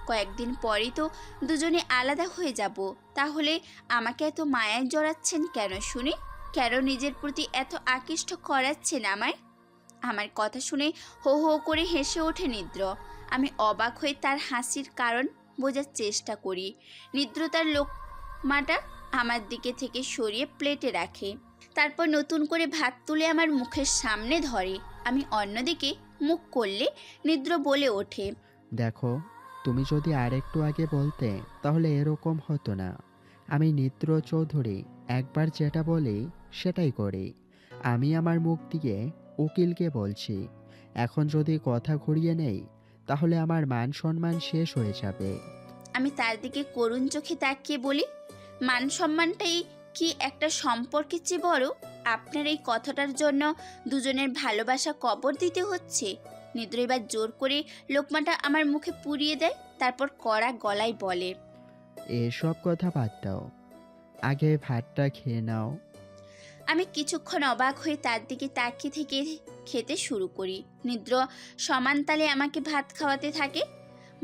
কয়েকদিন পরেই তো দুজনে আলাদা হয়ে যাব, তাহলে আমাকে এত মায়ায় জড়াচ্ছেন কেন শুনি? কেন নিজের প্রতি এত আকৃষ্ট করাচ্ছেন আমায়? আমার কথা শুনে হো হো করে হেসে ওঠে নিদ্র। আমি অবাক হয়ে তার হাসির কারণ বোঝার চেষ্টা করি। নিদ্র তার লোকমাটা আমার দিকে থেকে সরিয়ে প্লেটে রাখে। তারপর নতুন করে ভাত তুলে আমার মুখের সামনে ধরে। আমি অন্যদিকে মুখ করলে নিদ্র বলে ওঠে, দেখো, তুমি যদি আরেকটু আগে বলতে তাহলে এরকম হতো না। আমি নিদ্র চৌধুরী, একবার যেটা বলি সেটাই করি। আমি আমার মুখ দিয়ে উকিলকে বলছি, এখন যদি কথা ঘুরিয়ে নেই তাহলে আমার মান সম্মান শেষ হয়ে যাবে। আমি তার দিকে করুণ চোখে তাকিয়ে বলি, মান সম্মানটাই কি একটা সম্পর্কের চেয়ে বড়? আপনার এই কথাটার জন্য দুজনের ভালোবাসা কবর দিতে হচ্ছে। নিদ্র এবার জোর করে লোকমাটা আমার মুখে পুড়িয়ে দেয়, তারপর কড়া গলায় বলে, এসব কথা বাদ দাও, আগে ভাতটা খেয়ে নাও। আমি কিছুক্ষণ অবাক হয়ে তার দিকে তাকিয়ে থেকে খেতে শুরু করি। নিদ্র সমান তালে আমাকে ভাত খাওয়াতে থাকে।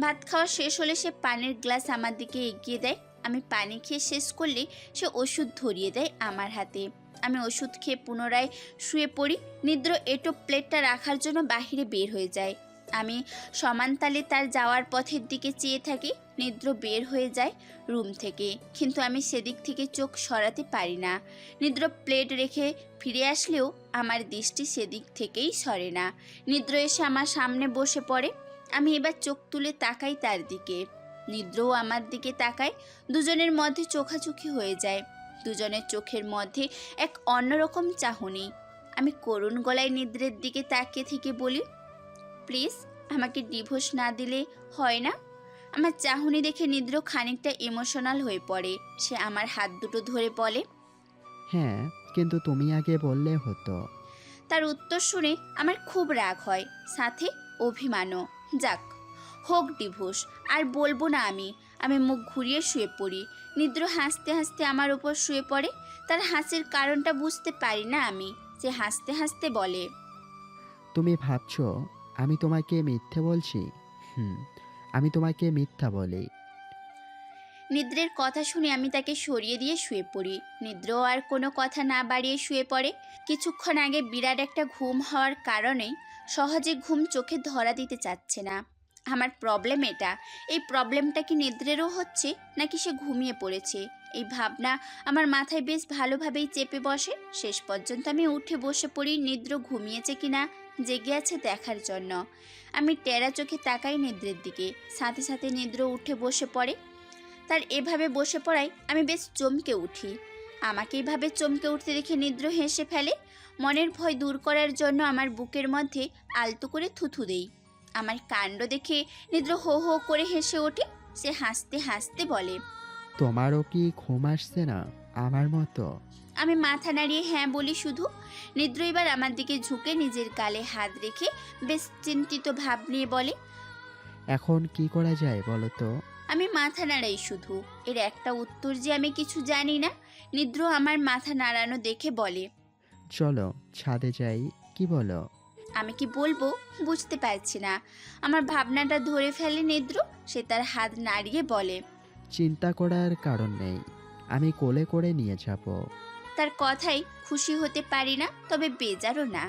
ভাত খাওয়া শেষ হলে সে পানির গ্লাস আমার দিকে এগিয়ে দেয়। আমি পানি খেয়ে শেষ করলে সে ওষুধ ধরিয়ে দেয় আমার হাতে। আমি ওষুধ খেয়ে পুনরায় শুয়ে পড়ি। নিদ্র এটো প্লেটটা রাখার জন্য বাহিরে বের হয়ে যায়। আমি সমান তালে তার যাওয়ার পথের দিকে চেয়ে থাকি। নিদ্র বের হয়ে যায় রুম থেকে, কিন্তু আমি সেদিক থেকে চোখ সরাতে পারি না। নিদ্র প্লেট রেখে ফিরে আসলেও আমার দৃষ্টি সেদিক থেকেই সরে না। নিদ্র এসে আমার সামনে বসে পড়ে। আমি এবার চোখ তুলে তাকাই তার দিকে, নিদ্রও আমার দিকে তাকায়। দুজনের মধ্যে চোখাচোখি হয়ে যায়। দুজনের চোখের মধ্যে এক অন্যরকম চাহনি। আমি করুণ গলায় নিদ্রের দিকে তাকিয়ে থেকে বলি, প্লিজ আমাকে ডিভোর্স না দিলে হয় না? আমার চাহনি দেখে নিদ্র খানিকটা ইমোশনাল হয়ে পড়ে। সে আমার হাত দুটো ধরে বলে, হ্যাঁ, কিন্তু তুমি আগে বললে হতো। তার উত্তর শুনে আমার খুব রাগ হয়, সাথে অভিমানও। যাক, হোক ডিভোর্স, আর বলবো না আমি। আমি মুখ ঘুরিয়ে শুয়ে পড়ি। নিদ্র হাসতে হাসতে আমার উপর শুয়ে পড়ে। তার হাসির কারণটা বুঝতে পারি না আমি। সে হাসতে হাসতে বলে, তুমি ভাবছো আমি তোমাকে মিথ্যে বলছি? আমি তোমাকে মিথ্যা বলি। নিদ্রের কথা শুনে আমি তাকে সরিয়ে দিয়ে শুয়ে পড়ি। নিদ্র আর কোনো কথা না বাড়িয়ে শুয়ে পড়ে। কিছুক্ষণ আগে বিরাট একটা ঘুম হওয়ার কারণে সহজে ঘুম চোখে ধরা দিতে চাচ্ছে না। আমার প্রবলেম এটা। এই প্রবলেমটা কি নিদ্রেরও হচ্ছে, নাকি সে ঘুমিয়ে পড়েছে? এই ভাবনা আমার মাথায় বেশ ভালোভাবেই চেপে বসে। শেষ পর্যন্ত আমি উঠে বসে পড়ি নিদ্র ঘুমিয়েছে কিনা জেগে আছে দেখার জন্য। আমি টেরা চোখে তাকাই নিদ্রের দিকে। সাথে সাথে নিদ্র উঠে বসে পড়ে। তার এভাবে বসে পড়ায় আমি বেশ চমকে উঠি। আমাকে এইভাবে চমকে উঠতে দেখে নিদ্র হেসে ফেলে। মনের ভয় দূর করার জন্য আমার বুকের মধ্যে আলতো করে থুথু দেই। আমার কাণ্ড দেখে নিদ্র হো হো করে হেসে ওঠে। সে হাসতে হাসতে বলে, তোমারও কি ঘুম আসছে না আমার মতো? আমি মাথা নাড়িয়ে হ্যাঁ বলি শুধু। নিদ্র এবার আমার দিকে ঝুঁকে নিজের গালে হাত রেখে বেশ চিন্তিত ভাব নিয়ে বলে, এখন কি করা যায় বলো তো? আমি মাথা নাড়াই শুধু। এর একটা উত্তর যে আমি কিছু জানি না। নিদ্র আমার মাথা নাড়ানো দেখে বলে, চলো ছাদে যাই, কি বলো? আমি কি বলবো বুঝতে পারছি না। আমার ভাবনাটা ধরে ফেলে নিদ্র। সে তার হাত নাড়িয়ে বলে, চিন্তা করার কারণ নেই, আমি কোলে করে নিয়ে যাব। তার কথাই খুশি হতে পারি না, তবে বেজারও না।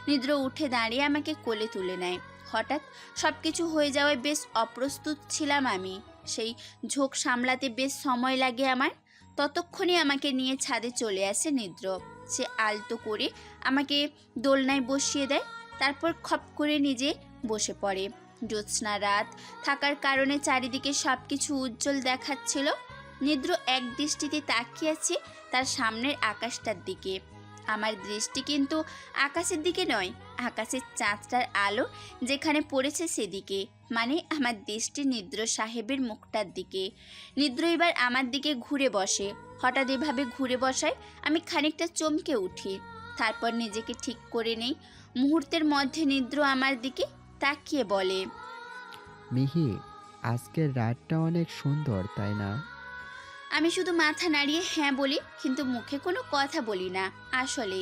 নিদ্র উঠে দাঁড়িয়ে আমাকে কোলে তুলে নেয়। হঠাৎ সব কিছু হয়ে যাওয়ায় বেশ অপ্রস্তুত ছিলাম আমি। সেই ঝোঁক সামলাতে বেশ সময় লাগে আমার। ততক্ষণে আমাকে নিয়ে ছাদে চলে আসে নিদ্র। সে আলতো করে আমাকে দোলনায় বসিয়ে দেয়, তারপর খপ করে নিজে বসে পড়ে। জ্যোৎস্না রাত থাকার কারণে চারিদিকে সব কিছু উজ্জ্বল দেখাচ্ছিল। নিদ্র এক দৃষ্টিতে তাকিয়ে আছে তার সামনের আকাশটার দিকে। আমার দৃষ্টি কিন্তু আকাশের দিকে নয়, আকাশের চাঁদটার আলো যেখানে পড়েছে সেদিকে, মানে আমার দৃষ্টি নিদ্র সাহেবের মুখটার দিকে। নিদ্র এবার আমার দিকে ঘুরে বসে। হঠাৎ এভাবে ঘুরে বসায় আমি খানিকটা চমকে উঠি। তারপর নিজেকে ঠিক করে নেই। মুহূর্তের মধ্যে নিদ্র আমার দিকে তাকিয়ে বলে, মিহি, আজকের রাতটা অনেক সুন্দর, তাই না? আমি শুধু মাথা নাড়িয়ে হ্যাঁ বলি, কিন্তু মুখে কোনো কথা বলি না। আসলে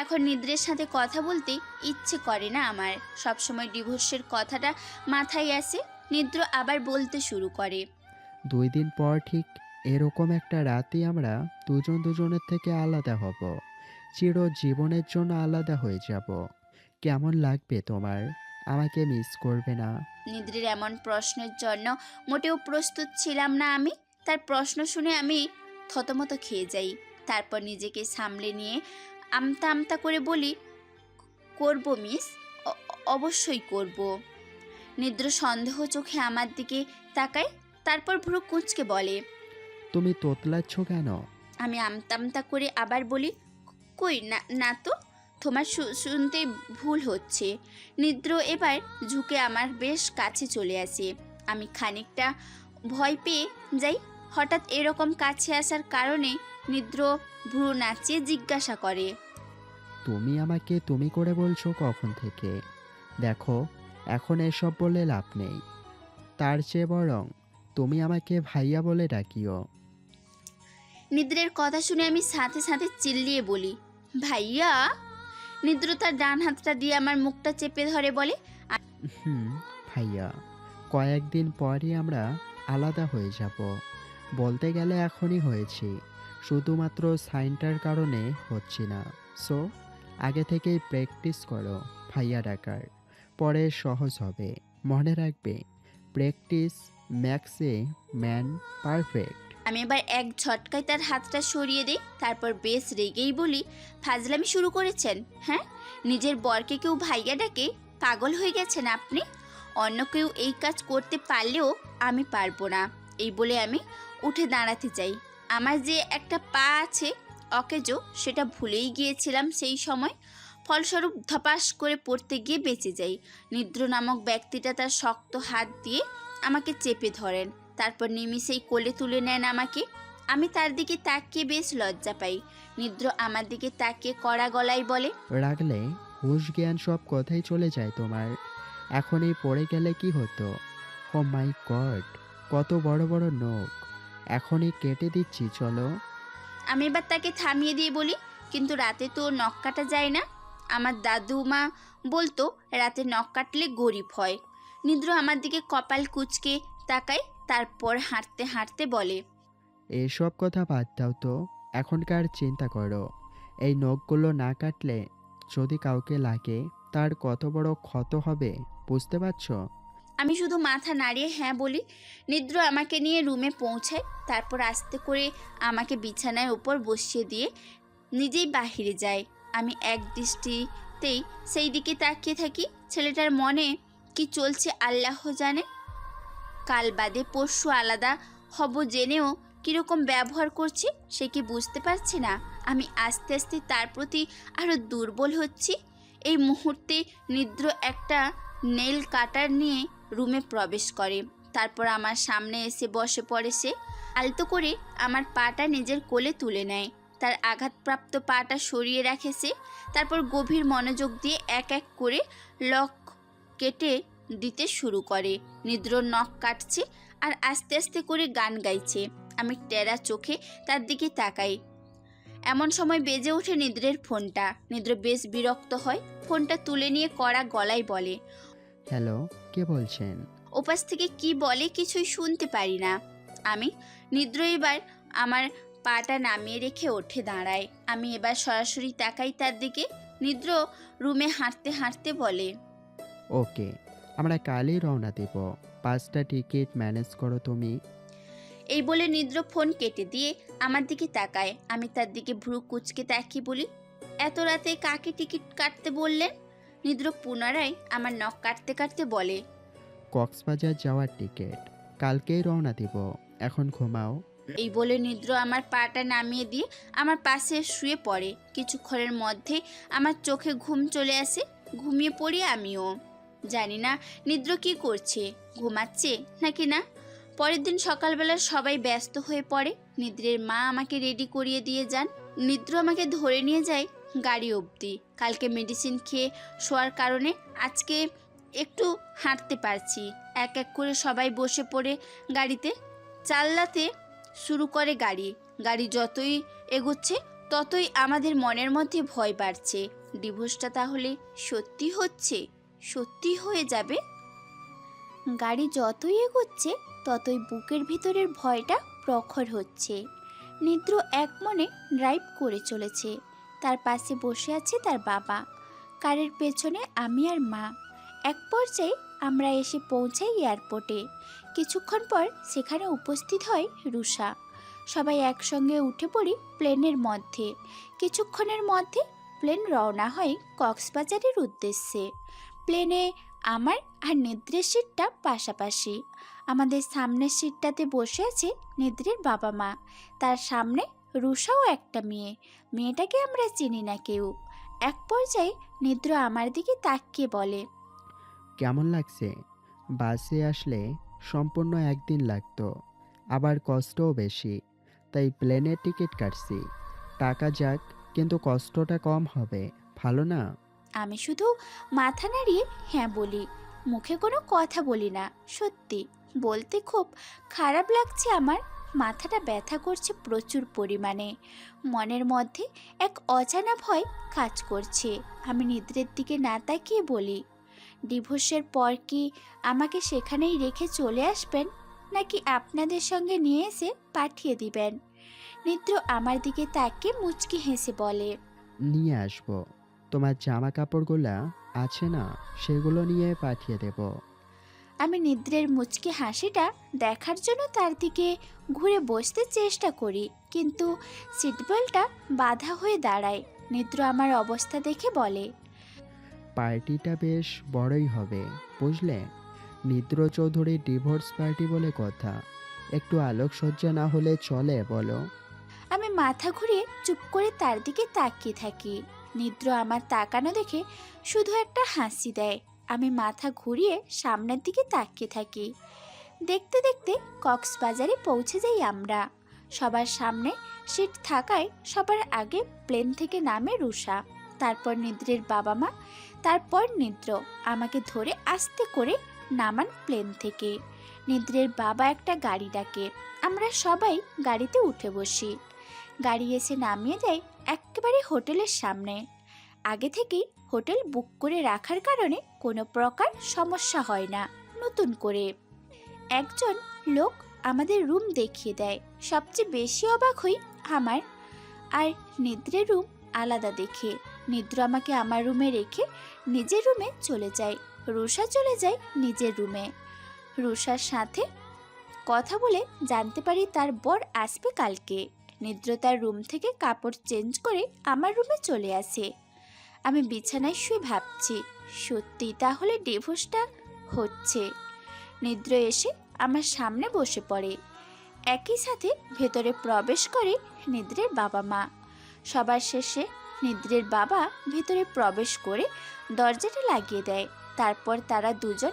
এখন নিদ্রের সাথে কথা বলতে ইচ্ছে করে না আমার। সবসময় ডিভোর্সের কথাটা মাথায় আসে। নিদ্র আবার বলতে শুরু করে, 2 দিন পর ঠিক এরকম একটা রাতেই আমরা দুজন দুজনের থেকে আলাদা হব, চিরজীবনের জন্য আলাদা হয়ে যাব। কেমন লাগবে তোমার? আমাকে মিস করবে না? নিদ্রের এমন প্রশ্নের জন্য মোটেও প্রস্তুত ছিলাম না আমি। তার প্রশ্ন শুনে আমি থতমত খেয়ে যাই। তারপর নিজেকে সামলে নিয়ে আমতা আমতা করে বলি, করব মিস, অবশ্যই করব। নিদ্র সন্দেহ চোখে আমার দিকে তাকায়, তারপর ভ্রু কুঁচকে বলে, তুমি তোতলাচ্ছ কেন? আমি আমতা আমতা করে আবার বলি, কই না, না তো। তোমার শুনতে ভুল হচ্ছে। নিদ্র এবার ঝুঁকে আমার বেশ কাছে চলে আসে। আমি খানিকটা ভয় পেয়ে যাই। হঠাৎ এরকম কাছে আসার কারণে নিদ্র ভ্রু নাচিয়ে জিজ্ঞাসা করে, তুমি আমাকে তুমি করে বলছো কখন থেকে? দেখো, এখন এসব বলে লাভ নেই। তার চেয়ে বরং তুমি আমাকে ভাইয়া বলে ডাকিও। নিদ্রের কথা শুনে আমি সাথে সাথে চিল্লিয়ে বলি, ভাইয়া। নিদ্র তার ডান হাতটা দিয়ে আমার মুখটা চেপে ধরে বলে, ভাইয়া। কয়েকদিন পরই আমরা আলাদা হয়ে যাব। বলতে গেলে এখনই হয়েছি, শুধুমাত্র সাইনটার কারণে হচ্ছি না। সো আগে থেকেই প্র্যাকটিস করো ভাইয়া ডাকার, পরে সহজ হবে। মনে রাখবে, practice max a man perfect. আমি এবার এক ঝটকায় তার হাতটা সরিয়ে দিই। তারপর বেশ রেগেই বলি, ফাজলামি শুরু করেছেন? হ্যাঁ, নিজের বরকে কেউ ভাইয়া ডাকে? পাগল হয়ে গেছেন আপনি। অন্য কেউ এই কাজ করতে পারলেও আমি পারবো না। এই বলে আমি উঠে দাঁড়াতে চাই। আমার যে একটা পা আছে অকেজো, সেটা ভুলেই গিয়েছিলাম সেই সময়। ফলস্বরূপ ধপাস করে পড়তে গিয়ে বেঁচে যাই। নিদ্র নামক ব্যক্তিটা তার শক্ত হাত দিয়ে আমাকে চেপে ধরেন। তারপর নিমিষেই কোলে তুলে নেন আমাকে। আমি তার দিকে তাকিয়ে বেশ লজ্জা পাই। নিদ্র আমার দিকে তাকিয়ে কড়া গলায় বলে, রাগলে হুঁশ জ্ঞান সব কথাই চলে যায় তোমার। এখনই পড়ে গেলে কি হতো? ও মাই গড, কত বড় বড় নখ! এখনই কেটে দিচ্ছি, চলো। আমি এবার তাকে থামিয়ে দিয়ে বলি, কিন্তু রাতে তো নখ কাটা যায় না। আমার দাদুমা বলতো রাতে নখ কাটলে গরিব হয়। নিদ্র আমার দিকে কপাল কুঁচকে তাকায়, তারপর হাঁটতে হাঁটতে বলে, এসব কথা বাদ দাও তো, এখনকার চিন্তা করো। এই নখগুলো না কাটলে যদি কাউকে লাগে, তার কত বড় ক্ষত হবে বুঝতে পারছো? আমি শুধু মাথা নাড়িয়ে হ্যাঁ বলি। নিদ্র আমাকে নিয়ে রুমে পৌঁছায়। তারপর আস্তে করে আমাকে বিছানার উপর বসিয়ে দিয়ে নিজেই বাহিরে যায়। আমি এক দৃষ্টিতেই সেই দিকে তাকিয়ে থাকি। ছেলেটার মনে কি চলছে আল্লাহ জানে। কাল বাদে পরশু আলাদা হব জেনেও কীরকম ব্যবহার করছে সে কি বুঝতে পারছে না? আমি আস্তে আস্তে তার প্রতি আরও দুর্বল হচ্ছি। এই মুহূর্তে নিদ্র একটা নেল কাটার নিয়ে রুমে প্রবেশ করে। তারপর আমার সামনে এসে বসে পড়ে সে। আলতো করে আমার পাটা নিজের কোলে তুলে নেয়। তার আঘাতপ্রাপ্ত পাটা সরিয়ে রাখে সে। তারপর গভীর মনোযোগ দিয়ে এক এক করে লক কেটে দিতে শুরু করে। নিদ্র নখ কাটছে আর আস্তে আস্তে করে গান গাইছে। আমি টেরা চোখে তার দিকে তাকাই। এমন সময় বেজে ওঠে নিদ্রের ফোনটা। নিদ্র বেশ বিরক্ত হয়। ফোনটা তুলে নিয়ে কড়া গলায় বলে, হ্যালো, কে বলছেন? ওপাশ থেকে কি বলে কিছুই শুনতে পারি না আমি। নিদ্র এবার আমার পাটা নামিয়ে রেখে ওঠে দাঁড়ায়। আমি এবার সরাসরি তাকাই তার দিকে। নিদ্র রুমে হাঁটতে হাঁটতে বলে, ওকে, আমরা কালই রওনা দেব। 5টা টিকিট ম্যানেজ করো তুমি। এই বলে নিদ্র ফোন কেটে দিয়ে আমার দিকে তাকায়। আমি তার দিকে ভ্রু কুঁচকে তাকিয়ে বলি, এত রাতে কাকে টিকিট কাটতে বললেন? নিদ্র পুনরায় আমার নখ কাটতে কাটতে বলে, কক্সবাজার যাওয়ার টিকিট। কালকেই রওনা দেব, এখন ঘুমাও। এই বলে নিদ্র আমার পাটা নামিয়ে দিয়ে আমার পাশে শুয়ে পড়ে। কিছুক্ষণের মধ্যে আমার চোখে ঘুম চলে আসে। ঘুমিয়ে পড়ি আমিও। জানি না নিদ্র কি করছে, ঘুমাচ্ছে নাকি না। পরের দিন সকালবেলা সবাই ব্যস্ত হয়ে পড়ে। নিদ্রের মা আমাকে রেডি করিয়ে দিয়ে যান। নিদ্র আমাকে ধরে নিয়ে যায় গাড়ি অবধি। কালকে মেডিসিন খেয়ে শোয়ার কারণে আজকে একটু হাঁটতে পারছি। এক এক করে সবাই বসে পড়ে গাড়িতে। চালাতে শুরু করে গাড়ি। গাড়ি যতই এগোচ্ছে ততই আমাদের মনের মধ্যে ভয় বাড়ছে। ডিভোর্সটা তাহলে সত্যি হচ্ছে, সত্যি হয়ে যাবে। গাড়ি যতই এগোচ্ছে ততই বুকের ভিতরের ভয়টা প্রখর হচ্ছে। নিদ্র এক মনে ড্রাইভ করে চলেছে। তার পাশে বসে আছে তার বাবা, কারের পেছনে আমি আর মা। এক পর্যায়ে আমরা এসে পৌঁছাই এয়ারপোর্টে। কিছুক্ষণ পর সেখানে উপস্থিত হয় রুষা। সবাই একসঙ্গে উঠে পড়ি প্লেনের মধ্যে। কিছুক্ষণের মধ্যে প্লেন রওনা হয় কক্সবাজারের উদ্দেশ্যে। প্লেনে আমার আর নিদ্রের সিটটা পাশাপাশি। আমাদের সামনের সিটটাতে বসে আছে নিদ্রের বাবা মা। তার সামনে রুষাও একটা মেয়ে। মেয়েটাকে আমরা চিনি না কেউ। এক পর্যায়ে নিদ্র আমার দিকে তাকিয়ে বলে, কেমন লাগছে? বাসে আসলে সম্পূর্ণ একদিন লাগতো, আবার কষ্টও বেশি, তাই প্লেনের টিকিট কাটছি। টাকা যাক, কিন্তু কষ্টটা কম হবে, ভালো না? আমি শুধু মাথা নাড়িয়ে হ্যাঁ বলি, মুখে কোনো কথা বলি না। সত্যি বলতে খুব খারাপ লাগছে আমার, মাথাটা ব্যথা করছে প্রচুর পরিমাণে, মনের মধ্যে এক অজানা ভয় কাজ করছে। আমি নিদ্রের দিকে না তাকিয়ে বলি, ডিভোর্সের পর কি আমাকে সেখানেই রেখে চলে আসবেন, নাকি আপনাদের সঙ্গে নিয়ে এসে পাঠিয়ে দিবেন? নিদ্র আমার দিকে তাকিয়ে মুচকি হেসে বলে, নিয়ে আসবো। তোমার জামা কাপড়গুলা আছে না, সেগুলো নিয়ে পাঠিয়ে দেব। আমি নিদ্রের মুচকি হাসিটা দেখার জন্য তার দিকে ঘুরে বসতে চেষ্টা করি, কিন্তু সিটবেল্টটা বাধা হয়ে দাঁড়ায়। নিদ্র আমার অবস্থা দেখে বলে, পার্টিটা বেশ বড়ই হবে, বুঝলে? নিদ্র চৌধুরীর ডিভোর্স পার্টি বলে কথা, একটু আলোকসজ্জা না হলে চলে বলো? আমি মাথা ঘুরিয়ে চুপ করে তার দিকে তাকিয়ে থাকি। নিদ্র আমার তাকানো দেখে শুধু একটা হাসি দেয়। আমি মাথা ঘুরিয়ে সামনের দিকে তাকিয়ে থাকি। দেখতে দেখতে কক্সবাজারে পৌঁছে যাই আমরা। সবার সামনে সিট থাকায় সবার আগে প্লেন থেকে নামে রুষা, তারপর নিদ্রের বাবা মা, তারপর নিদ্র আমাকে ধরে আস্তে করে নামান প্লেন থেকে। নিদ্রের বাবা একটা গাড়ি ডাকে, আমরা সবাই গাড়িতে উঠে বসি। গাড়ি এসে নামিয়ে দেয় একেবারে হোটেলের সামনে। আগে থেকেই হোটেল বুক করে রাখার কারণে কোনো প্রকার সমস্যা হয় না। নতুন করে একজন লোক আমাদের রুম দেখিয়ে দেয়। সবচেয়ে বেশি অবাক হই আমার আর নিদ্রের রুম আলাদা দেখে। নিদ্র আমাকে আমার রুমে রেখে নিজের রুমে চলে যায়, রুষা চলে যায় নিজের রুমে। রুষার সাথে কথা বলে জানতে পারি তার বর আসবে কালকে। নিদ্র তার রুম থেকে কাপড় চেঞ্জ করে আমার রুমে চলে আসে। আমি বিছানায় শুয়ে ভাবছি, সত্যি তাহলে ডিভোর্সটা হচ্ছে। নিদ্র এসে আমার সামনে বসে পড়ে। একই সাথে ভেতরে প্রবেশ করে নিদ্রের বাবা মা। সবার শেষে নিদ্রের বাবা ভেতরে প্রবেশ করে দরজাটা লাগিয়ে দেয়। তারপর তারা দুজন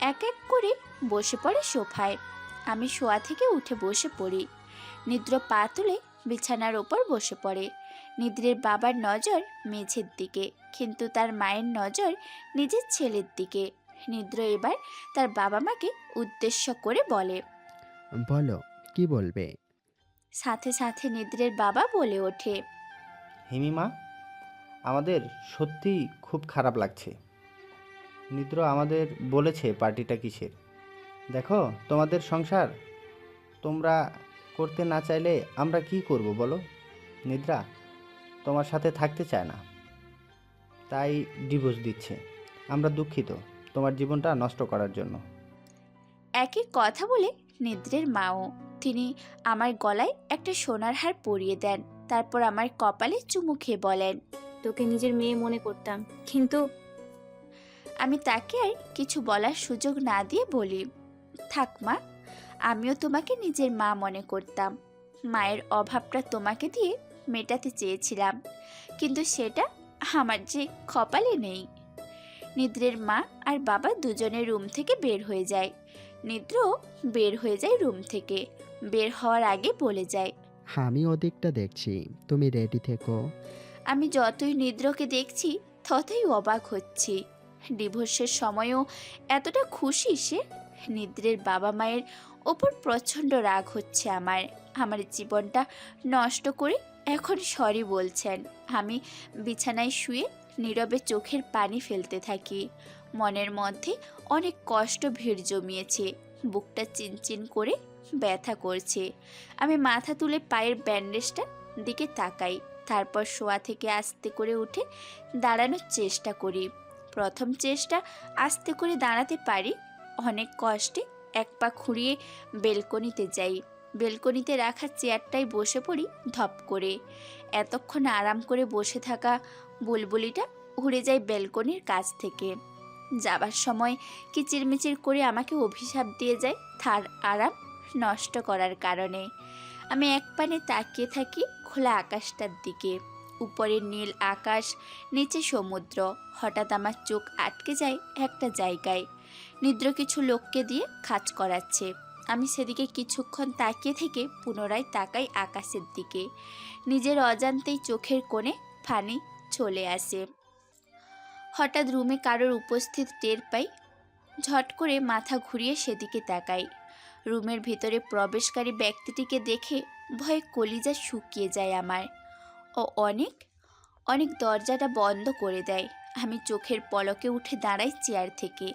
এক এক করে বসে পড়ে সোফায়। আমি শোয়া থেকে উঠে বসে পড়ি। নিদ্র পা তুলে বিছানার ওপর বসে পড়ে। নিদ্রের বাবার নজর মেঝের দিকে, কিন্তু তার মায়ের নজর নিজের ছেলের দিকে। নিদ্র এবার তার বাবা মাকে উদ্দেশ্য করে বলে, বলো, কি বলবে? সাথে সাথে নিদ্রের বাবা বলে ওঠে, হিমিমা, আমাদের সত্যি খুব খারাপ লাগছে। নিদ্র আমাদের বলেছে পার্টিটা কিসের। দেখো, তোমাদের সংসার তোমরা করতে না চাইলে আমরা কি করব বলো? নিদ্রা তোমার সাথে থাকতে চায় না, তাই ডিভোর্স দিচ্ছে। আমরা দুঃখিত তোমার জীবনটা নষ্ট করার জন্য। একই কথা বলে নিদ্রের মাও। তিনি আমার গলায় একটা সোনার হার পরিয়ে দেন, তারপর আমার কপালে চুমু খেয়ে বলেন, তোকে নিজের মেয়ে মনে করতাম, কিন্তু আমি তাকে আর কিছু বলার সুযোগ না দিয়ে বলি, থাক মা, আমিও তোমাকে নিজের মা মনে করতাম। মায়ের অভাবটা তোমাকে দিয়ে মেটাতে চেয়েছিলাম, কিন্তু সেটা আমার যে কপালে নেই। নিদ্রের মা আর বাবা দুজনের রুম থেকে বের হয়ে যায়। নিদ্রও বের হয়ে যায় রুম থেকে। বের হওয়ার আগে বলে যায়, আমি ওদিকটা দেখছি, তুমি রেডি থেকো। আমি যতই নিদ্রকে দেখছি ততই অবাক হচ্ছি। ডিভোর্সের সময়ও এতটা খুশি সে। নিদ্রের বাবা মায়ের ওপর প্রচণ্ড রাগ হচ্ছে আমার। আমার জীবনটা নষ্ট করে এখন সরি বলছেন। আমি বিছানায় শুয়ে নীরবে চোখের পানি ফেলতে থাকি। মনের মধ্যে অনেক কষ্ট ভিড় জমিয়েছে, বুকটা চিনচিন করে ব্যথা করছে। আমি মাথা তুলে পায়ের ব্যান্ডেজটা দিকে তাকাই, তারপর শোয়া থেকে আস্তে করে উঠে দাঁড়ানোর চেষ্টা করি। প্রথম চেষ্টা আস্তে করে দাঁড়াতে পারি, অনেক কষ্টে এক পা খুঁড়িয়ে বেলকনিতে যাই। বেলকনিতে রাখা চেয়ারটায় বসে পড়ি ধপ করে। এতক্ষণ আরাম করে বসে থাকা বুলবুলিটা উড়ে যায় বেলকনির কাছ থেকে। যাবার সময় কিচিরমিচির করে আমাকে অভিশাপ দিয়ে যায় তার আরাম নষ্ট করার কারণে। আমি এক পানে তাকিয়ে থাকি খোলা আকাশটার দিকে। উপরে নীল আকাশ, নিচে সমুদ্র। হঠাৎ আমার চোখ আটকে যায় একটা জায়গায়। নিদ্র কিছু লোককে দিয়ে কাজ করাচ্ছে। আমি সেদিকে কিছুক্ষণ তাকিয়ে থেকে পুনরায় তাকাই আকাশের দিকে। নিজের অজান্তেই চোখের কোণে পানি চলে আসে। হঠাৎ রুমে কারোর উপস্থিত টের পাই। ঝট করে মাথা ঘুরিয়ে সেদিকে তাকাই। রুমের ভিতরে প্রবেশকারী ব্যক্তিটিকে দেখে ভয়ে কলিজা শুকিয়ে যায় আমার। ও অনেক দরজাটা বন্ধ করে দেয়। আমি চোখের পলকে উঠে দাঁড়াই চেয়ার থেকে।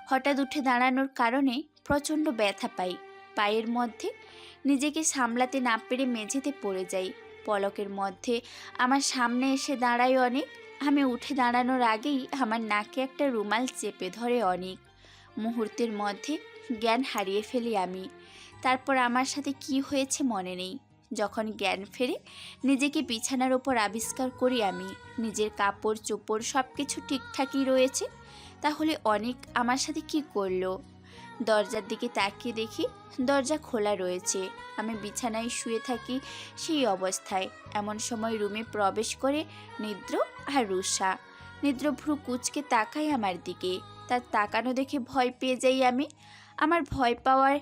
হঠাৎ উঠে দাঁড়ানোর কারণে প্রচণ্ড ব্যথা পাই। পায়ের মধ্যে নিজেকে সামলাতে না পেরে মেঝেতে পড়ে যাই। পলকের মধ্যে আমার সামনে এসে দাঁড়ায় অনেক। আমি উঠে দাঁড়ানোর আগেই আমার নাকে একটা রুমাল চেপে ধরে অনেক। মুহূর্তের মধ্যে জ্ঞান হারিয়ে ফেলি আমি। তারপর আমার সাথে কি হয়েছে মনে নেই। যখন জ্ঞান ফেরে নিজেকে বিছানার ওপর আবিষ্কার করি আমি। নিজের কাপড় চোপড় সব কিছু ঠিকঠাকই রয়েছে। তাহলে অনেক আমার সাথে কি করলো? দরজার দিকে তাকিয়ে দেখি দরজা খোলা রয়েছে। আমি বিছানায় শুয়ে থাকি সেই অবস্থায়। এমন সময় রুমে প্রবেশ করে নিদ্র আর রুষা। নিদ্র ভ্রু কুঁচকে তাকায় আমার দিকে। তার তাকানো দেখে ভয় পেয়ে যাই আমি। আমার ভয় পাওয়ার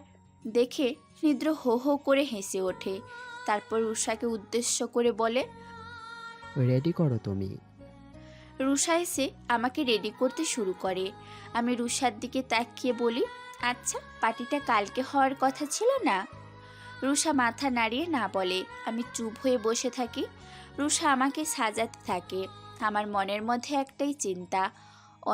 দেখে নিদ্র হো হো করে হেসে ওঠে। তারপর রুষাকে উদ্দেশ্য করে বলে, রেডি করো তুমি। রুষা এসে আমাকে রেডি করতে শুরু করে। আমি রুষার দিকে তাকিয়ে বলি, আচ্ছা পার্টিটা কালকে হওয়ার কথা ছিল না? রুষা মাথা নাড়িয়ে না বলে। আমি চুপ হয়ে বসে থাকি। রুষা আমাকে সাজাতে থাকে। আমার মনের মধ্যে একটাই চিন্তা,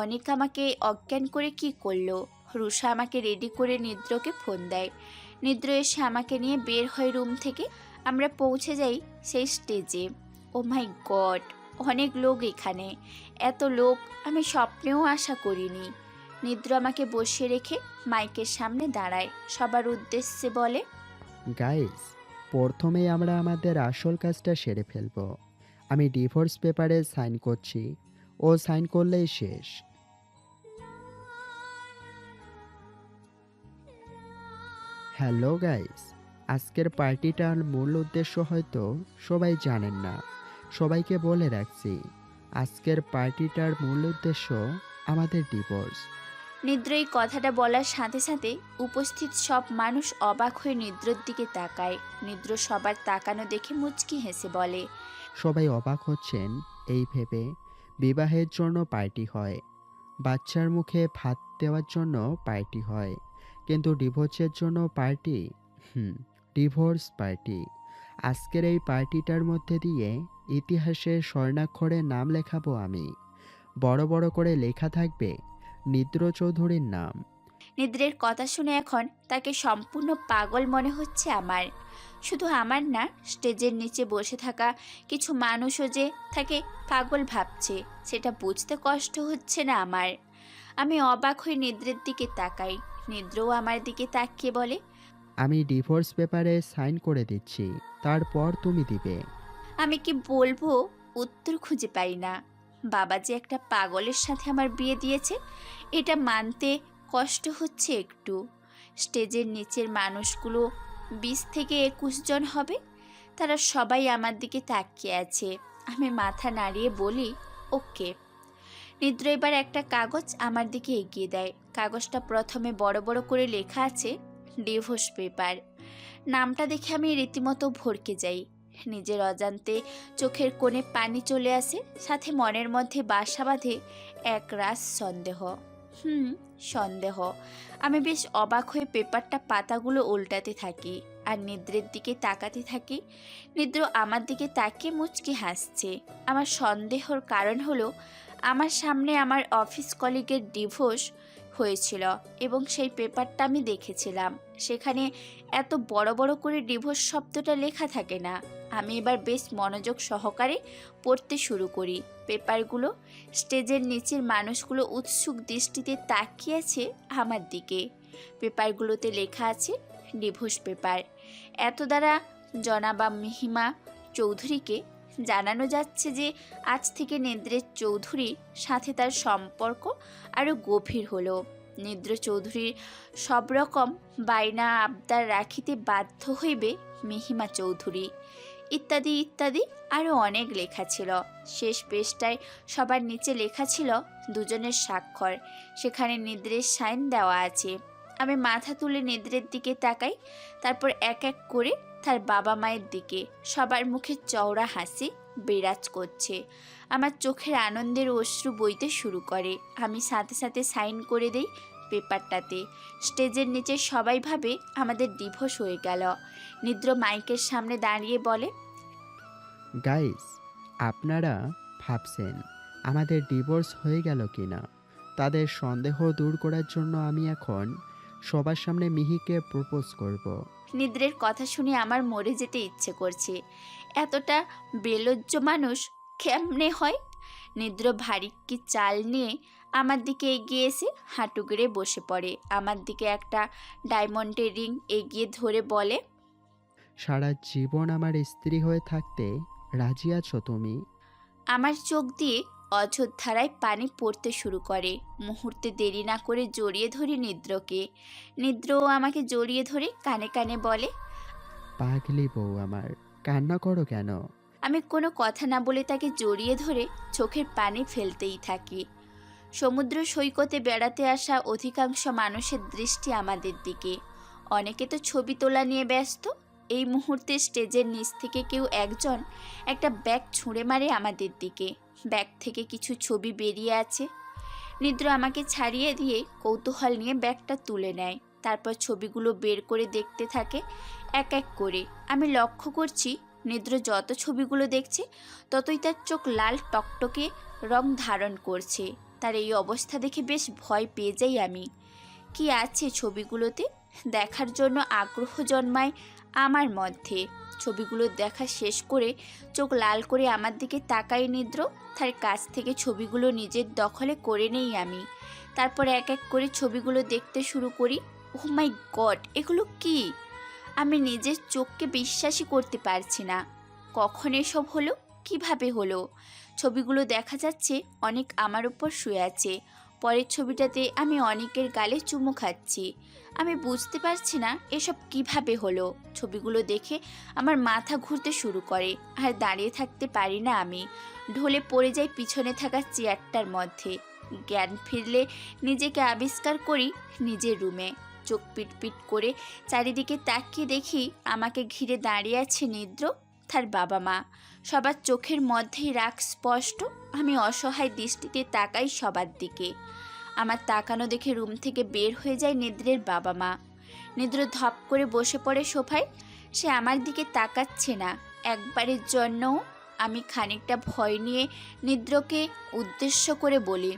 অনেক আমাকে অজ্ঞান করে কি করলো? রুষা আমাকে রেডি করে নিদ্রকে ফোন দেয়। নিদ্র এসে আমাকে নিয়ে বের হয় রুম থেকে। আমরা পৌঁছে যাই সেই স্টেজে। ও মাই গড, অনেক লোক এখানে। এত লোক আমি স্বপ্নেও আশা করিনি। নিদ্র আমাকে বসিয়ে রেখে মাইকের সামনে দাঁড়ায়। সবার উদ্দেশ্যে বলে, গাইস, প্রথমেই আমরা আমাদের আসল কাজটা সেরে ফেলবো। আমি ডিভোর্স পেপারে সাইন করছি। ও সাইন করলেই শেষ। হ্যালো গাইস, আজকের পার্টিটার মূল উদ্দেশ্য হয়তো সবাই জানেন না। সবাইকে বলে রাখছি, আজকের পার্টিটার মূল উদ্দেশ্য আমাদের ডিভোর্স। নিদ্র এই কথাটা বলার সাথে সাথে উপস্থিত সব মানুষ অবাক হয়ে নিদ্রর দিকে তাকায়। নিদ্র সবার তাকানো দেখে মুচকি হেসে বলে, সবাই অবাক হচ্ছেন এই ভেবে বিবাহের জন্য পার্টি হয়, বাচ্চার মুখে ভাত দেওয়ার জন্য পার্টি হয়, কিন্তু ডিভোর্সের জন্য পার্টি? Divorce party. আজকের এই পার্টিটার মধ্যে দিয়ে ইতিহাসে স্বর্ণাক্ষরে নাম লেখাবো আমি। বড় বড় করে লেখা থাকবে নিদ্র চৌধুরীর নাম। নিদ্রের কথা শুনে এখন তাকে সম্পূর্ণ পাগল মনে হচ্ছে আমার। শুধু আমার না, স্টেজের নিচে বসে থাকা কিছু মানুষও যে তাকে পাগল ভাবছে সেটা বুঝতে কষ্ট হচ্ছে না আমার। আমি অবাক হয়ে নিদ্রের দিকে তাকাই। নিদ্রও আমার দিকে তাকিয়ে বলে, আমি ডিভোর্স পেপারে সাইন করে দিচ্ছি, তারপর তুমি দিবে। আমি কি বলবো উত্তর খুঁজে পাই না। বাবা যে একটা পাগলের সাথে আমার বিয়ে দিয়েছে এটা মানতে কষ্ট হচ্ছে একটু। স্টেজের নিচের মানুষগুলো 20 থেকে 21 জন হবে। তারা সবাই আমার দিকে তাকিয়ে আছে। আমি মাথা নাড়িয়ে বলি, ওকে। নিদ্র এবার একটা কাগজ আমার দিকে এগিয়ে দেয়। কাগজটা প্রথমে বড় বড় করে লেখা আছে ডিভোর্স পেপার। নামটা দেখে আমি রীতিমতো ভড়কে যাই। নিজের অজান্তে চোখের কোণে পানি চলে আসে, সাথে মনের মধ্যে বাসা বাঁধে এক রাস সন্দেহ। সন্দেহ। আমি বেশ অবাক হয়ে পেপারটা পাতাগুলো উল্টাতে থাকি আর নিদ্রের দিকে তাকাতে থাকি। নিদ্র আমার দিকে তাকিয়ে মুচকি হাসছে। আমার সন্দেহর কারণ হলো আমার সামনে আমার অফিস কলিগের ডিভোর্স হয়েছিল এবং সেই পেপারটা আমি দেখেছিলাম। সেখানে এত বড় বড় করে ডিভোর্স শব্দটা লেখা থাকে না। আমি এবার বেশ মনোযোগ সহকারে পড়তে শুরু করি পেপারগুলো। স্টেজের নিচের মানুষগুলো উৎসুক দৃষ্টিতে তাকিয়ে আছে আমার দিকে। পেপারগুলোতে লেখা আছে ডিভোর্স পেপার। এত দ্বারা জনাবা মিহিমা চৌধুরীকে জানানো যাচ্ছে যে আজ থেকে নিদ্রের চৌধুরীর সাথে তার সম্পর্ক আরও গভীর হলো। নিদ্র চৌধুরীর সব রকম বায়না আবদার রাখিতে বাধ্য হইবে মিহিমা চৌধুরী। ইত্যাদি ইত্যাদি আরও অনেক লেখা ছিল। শেষ পেজটায় সবার নিচে লেখা ছিল দুজনের স্বাক্ষর, সেখানে নিদ্রের সাইন দেওয়া আছে। আমি মাথা তুলে নিদ্রের দিকে তাকাই, তারপর এক এক করে তার বাবা মায়ের দিকে। সবার মুখে চওড়া হাসি বিরাজ করছে। আমার চোখের আনন্দের অশ্রু বইতে শুরু করে। আমি সাথে সাথে সাইন করে দেই পেপারটাতে। স্টেজের নিচে সবাই ভাবে আমাদের ডিভোর্স হয়ে গেল। নিদ্র মাইকের সামনে দাঁড়িয়ে বলে, গাইস, আপনারা ভাবছেন আমাদের ডিভোর্স হয়ে গেল কিনা। তাদের সন্দেহ দূর করার জন্য আমি এখন সবার সামনে মিহিকে প্রপোজ করব। নিদ্রের কথা শুনে আমার মরে যেতে ইচ্ছে করছে। এতটা বেলজ্জ মানুষ কেমনে হয়? নিদ্র ভারী কি চাল নিয়ে আমার দিকে এগিয়ে এসে হাঁটু গেড়ে বসে পড়ে। আমার দিকে একটা ডায়মন্ডের রিং এগিয়ে ধরে বলে, সারা জীবন আমার স্ত্রী হয়ে থাকতে রাজি আছো তুমি? আমার চোখ দিয়ে অঝোরধারায় পানি পড়তে শুরু করে। মুহূর্তে দেরি না করে জড়িয়ে ধরি নিদ্রকে। নিদ্রও আমাকে জড়িয়ে ধরে কানে কানে বলে, পাগলি বউ আমার, কান্না করো কেন? আমি কোনো কথা না বলে তাকে জড়িয়ে ধরে চোখের পানি ফেলতেই থাকি। সমুদ্র সৈকতে বেড়াতে আসা অধিকাংশ মানুষের দৃষ্টি আমাদের দিকে। অনেকে তো ছবি তোলা নিয়ে ব্যস্ত। এই মুহূর্তে স্টেজের নিচ থেকে কেউ একজন একটা ব্যাগ ছুঁড়ে মারে আমাদের দিকে। ব্যাগ থেকে কিছু ছবি বেরিয়ে আছে। নিদ্র আমাকে ছাড়িয়ে দিয়ে কৌতূহল নিয়ে ব্যাগটা তুলে নেয়। তারপর ছবিগুলো বের করে দেখতে থাকে এক এক করে। আমি লক্ষ্য করছি নিদ্র যত ছবিগুলো দেখছে ততই তার চোখ লাল টকটকে রং ধারণ করছে। তার এই অবস্থা দেখে বেশ ভয় পেয়ে যাই আমি। কি আছে ছবিগুলোতে দেখার জন্য আগ্রহ জন্মায় আমার মধ্যে। ছবিগুলো দেখা শেষ করে চোখ লাল করে আমার দিকে তাকাই নিদ্র। তার কাছ থেকে ছবিগুলো নিজের দখলে করে নেই আমি। তারপর এক এক করে ছবিগুলো দেখতে শুরু করি। ও মাই গড, এগুলো কি? আমি নিজের চোখকে বিশ্বাসই করতে পারছি না। কখন এসব হলো? কিভাবে হলো? ছবিগুলো দেখা যাচ্ছে অনেক আমার উপর শুয়ে আছে। পরের ছবিটাতে আমি অনেকের গালে চুমু খাচ্ছি। আমি বুঝতে পারছি না এসব কিভাবে হলো। ছবিগুলো দেখে আমার মাথা ঘুরতে শুরু করে, আর দাঁড়িয়ে থাকতে পারি না আমি। ঢলে পড়ে যাই পিছনে থাকা চেয়ারটার মধ্যে। জ্ঞান ফিরলে নিজেকে আবিষ্কার করি নিজের রুমে। চোখ পিটপিট করে চারিদিকে তাকিয়ে দেখি আমাকে ঘিরে দাঁড়িয়ে আছে নিদ্র, তার বাবা মা। সবার চোখের মধ্যেই রাগ স্পষ্ট। আমি অসহায় দৃষ্টিতে তাকাই সবার দিকে। আমার তাকানো দেখে রুম থেকে বের হয়ে যায় নিদ্রের বাবা মা। নিদ্র ধপ করে বসে পড়ে সোফায়। সে আমার দিকে তাকাচ্ছে না একবারের জন্যও। আমি খানিকটা ভয় নিয়ে নিদ্রকে উদ্দেশ্য করে বলি,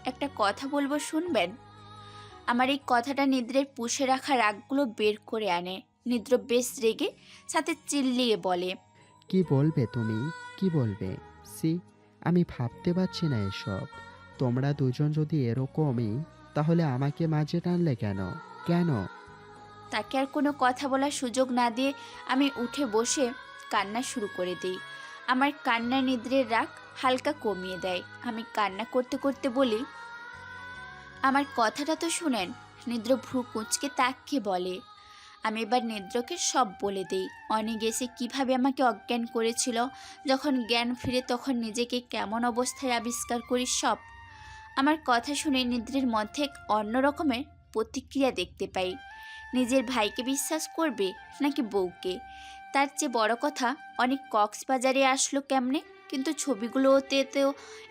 একটা কথা বলবো, শুনবেন? আমার এই কথাটা নিদ্রের পুষে রাখা রাগগুলো বের করে আনে। নিদ্র বেশ রেগে সাথে চিল্লিয়ে বলে, কি বলবে তুমি? কি বলবে? সি, আমি ভাবতে পারছি না এসব। তোমরা দুজন যদি এরকমই, তাহলে আমাকে মাঝে টানলে কেন? কেন? তাকে আর কোনো কথা বলার সুযোগ না দিয়ে আমি উঠে বসে কান্না শুরু করে দিই। আমার কান্না নিদ্রের রাগ হালকা কমিয়ে দেয়। আমি কান্না করতে করতে বলি, আমার কথাটা তো শুনেন। নিদ্র ভ্রু কুঁচকে তাকিয়ে বলে। আমি এবার নিদ্রকে সব বলে দিই। অনেক এসে কীভাবে আমাকে অজ্ঞান করেছিল, যখন জ্ঞান ফিরে তখন নিজেকে কেমন অবস্থায় আবিষ্কার করি সব। আমার কথা শুনে নিদ্রের মধ্যে এক অন্য রকমের প্রতিক্রিয়া দেখতে পাই। নিজের ভাইকে বিশ্বাস করবে নাকি বউকে? তার চেয়ে বড় কথা, অনেক কক্সবাজারে আসলো কেমনে? কিন্তু ছবিগুলোতে তো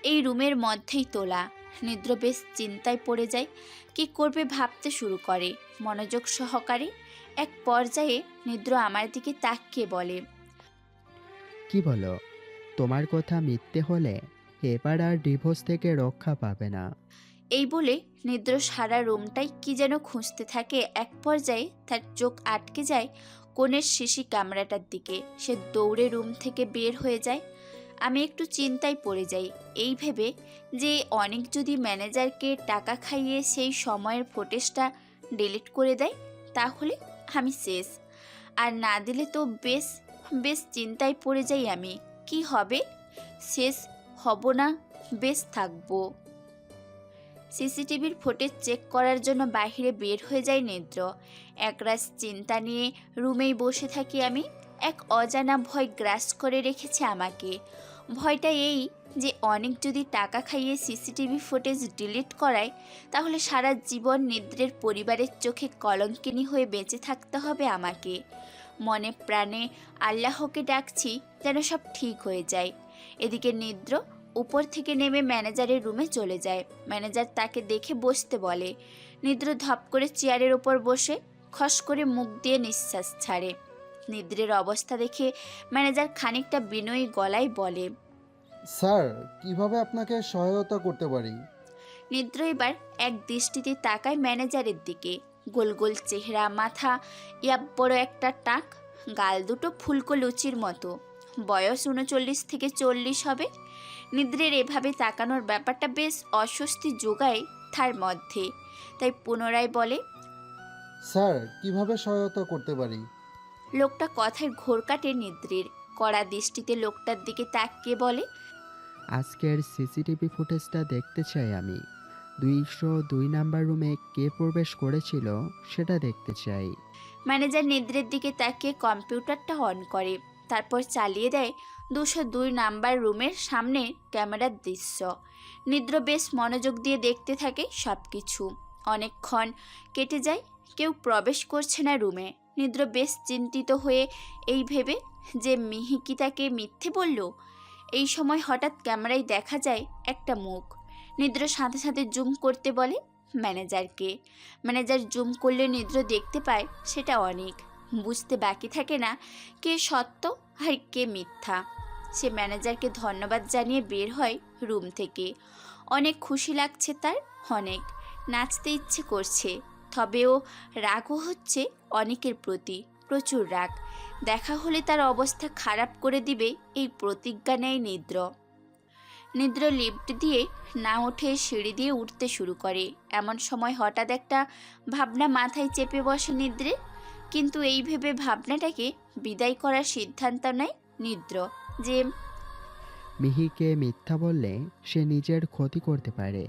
এই রুমের মধ্যেই তোলা। নিদ্র বেশ চিন্তায় পড়ে যায়। কি করবে ভাবতে শুরু করে মনোযোগ সহকারে। এক পর্যায়ে নিদ্র আমার দিকে তাকিয়ে বলে, কি বলো? তোমার কথা মিথ্যে হলে এবার আর ডিভোর্স থেকে রক্ষা পাবে না। এই বলে নিদ্র সারা রুমটাই কি যেন খুঁজতে থাকে। এক পর্যায়ে তার চোখ আটকে যায় কোণের শিশি ক্যামেরাটার দিকে। সে দৌড়ে রুম থেকে বের হয়ে যায়। আমি একটু চিন্তায় পড়ে যাই, এই ভেবে যে অনেক যদি ম্যানেজারকে টাকা খাইয়ে সেই সময়ের ফুটেজটা ডিলিট করে দেয় তাহলে আমি শেষ। আর না দিলে তো বেশ বেশ চিন্তায় পড়ে যাই আমি। কি হবে? শেষ হব না, বেশ থাকবো। সিসিটিভির ফুটেজ চেক করার জন্য বাইরে বের হয়ে যায় নিদ্র। একরাশ চিন্তা নিয়ে রুমেই বসে থাকি আমি। এক অজানা ভয় গ্রাস করে রেখেছে আমাকে। ভয়টা এই যে অনেক যদি টাকা খাইয়ে সিসিটিভি ফুটেজ ডিলিট করায়, তাহলে সারা জীবন নিদ্রের পরিবারের চোখে কলঙ্কিনী হয়ে বেঁচে থাকতে হবে আমাকে। মনে প্রাণে আল্লাহকে ডাকছি যেন সব ঠিক হয়ে যায়। এদিকে নিদ্র উপর থেকে নেমে ম্যানেজারের রুমে চলে যায়। ম্যানেজার তাকে দেখে বসতে বলে। নিদ্র ধপ করে চেয়ারের ওপর বসে খস করে মুখ দিয়ে নিঃশ্বাস ছাড়ে। নিদ্রের অবস্থা দেখে ম্যানেজার খানিকটা বিনয়ী গলায় বলে, স্যার, কিভাবে আপনাকে সহায়তা করতে পারি? নিদ্র এবার এক দৃষ্টিতে তাকায় ম্যানেজারের দিকে। গোল গোল চেহারা, মাথা ইয়াব বড় একটা টাক, গাল দুটো ফুলকো লুচির মতো। বয়স 39 থেকে 40 হবে। নিদ্রের এভাবে তাকানোর ব্যাপারটা বেশ অস্বস্তি যোগায় তার মধ্যে। তাই পুনরায় বলে, স্যার, কিভাবে সহায়তা করতে পারি? লোকটা কথায় ঘোর কাটে নিদ্রের। কড়া দৃষ্টিতে লোকটার দিকে তাকিয়ে বলে, আজকের সিসিটিভি ফুটেজটা দেখতে চাই আমি। 202 নাম্বার রুমে কে প্রবেশ করেছিল সেটা দেখতে চাই। ম্যানেজার নিদ্রের দিকে তাকিয়ে কম্পিউটারটা অন করে, তারপর চালিয়ে দেয় 202 নাম্বার রুমের সামনে ক্যামেরার দৃশ্য। নিদ্র বেশ মনোযোগ দিয়ে দেখতে থাকে সব কিছু। অনেকক্ষণ কেটে যায়, কেউ প্রবেশ করছে না রুমে। নিদ্র বেশ চিন্তিত হয়ে এই ভেবে যে মিহিকি তাকে মিথ্যে বলল। এই সময় হঠাৎ ক্যামেরায় দেখা যায় একটা মুখ। নিদ্র সাথে সাথে জুম করতে বলে ম্যানেজারকে। ম্যানেজার জুম করলে নিদ্র দেখতে পায় সেটা অনেক। বুঝতে বাকি থাকে না কে সত্য আর কে মিথ্যা। সে ম্যানেজারকে ধন্যবাদ জানিয়ে বের হয় রুম থেকে। অনেক খুশি লাগছে তার, অনেক নাচতে ইচ্ছে করছে। তবেও রাগও হচ্ছে অনেকের প্রতি, প্রচুর রাগ। দেখা হলে তার অবস্থা খারাপ করে দিবে এই প্রতিজ্ঞা নেয় নিদ্র। নিদ্র লিফট দিয়ে না উঠে সিঁড়ি দিয়ে উঠতে শুরু করে। এমন সময় হঠাৎ একটা ভাবনা মাথায় চেপে বসে নিদ্রে। কিন্তু এই ভেবে ভাবনাটাকে বিদায় করার সিদ্ধান্ত নেয় নিদ্র যে মিহিকে মিথ্যা বললে সে নিজের ক্ষতি করতে পারে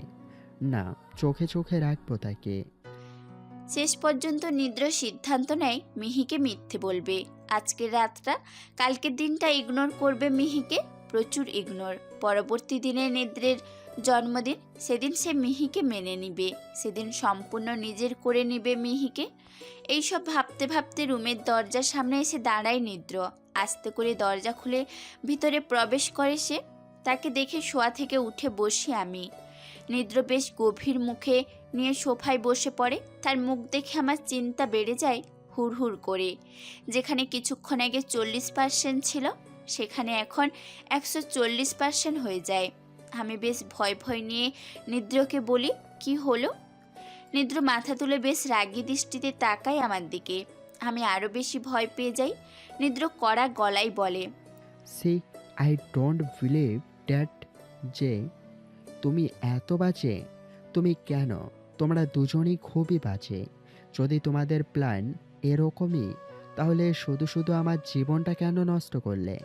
না, চোখে চোখে রাখবো তাকে। শেষ পর্যন্ত নিদ্র সিদ্ধান্ত নেয় মিহিকে মিথ্যে বলবে। আজকের রাতটা, কালকের দিনটা ইগনোর করবে মিহিকে, প্রচুর ইগনোর। পরবর্তী দিনে নিদ্রের জন্মদিন, সেদিন সে মিহিকে মেনে নিবে, সেদিন সম্পূর্ণ নিজের করে নিবে মিহিকে। এইসব ভাবতে ভাবতে রুমের দরজার সামনে এসে দাঁড়ায় নিদ্র। আস্তে করে দরজা খুলে ভিতরে প্রবেশ করে সে। তাকে দেখে শোয়া থেকে উঠে বসি আমি। নিদ্র বেশ গভীর মুখে নিয়ে সোফায় বসে পড়ে। তার মুখ দেখে আমার চিন্তা বেড়ে যায় হুড় করে। যেখানে কিছুক্ষণ আগে 40% ছিল, সেখানে এখন 140% হয়ে যায়। আমি বেশ ভয় নিয়ে নিদ্রকে বলি, কি হলো? নিদ্র মাথা তুলে বেশ রাগী দৃষ্টিতে তাকায় আমার দিকে। আমি আরও বেশি ভয় পেয়ে যাই। নিদ্র কড়া গলায় বলে, see I don't believe that, যে তুমি এত বাজে। তুমি কেন? তোমরা দুজনই খুবই বাজে। যদি তোমাদের প্ল্যান এরকমই, তাহলে শুধু শুধু আমার জীবনটা কেন নষ্ট করলে?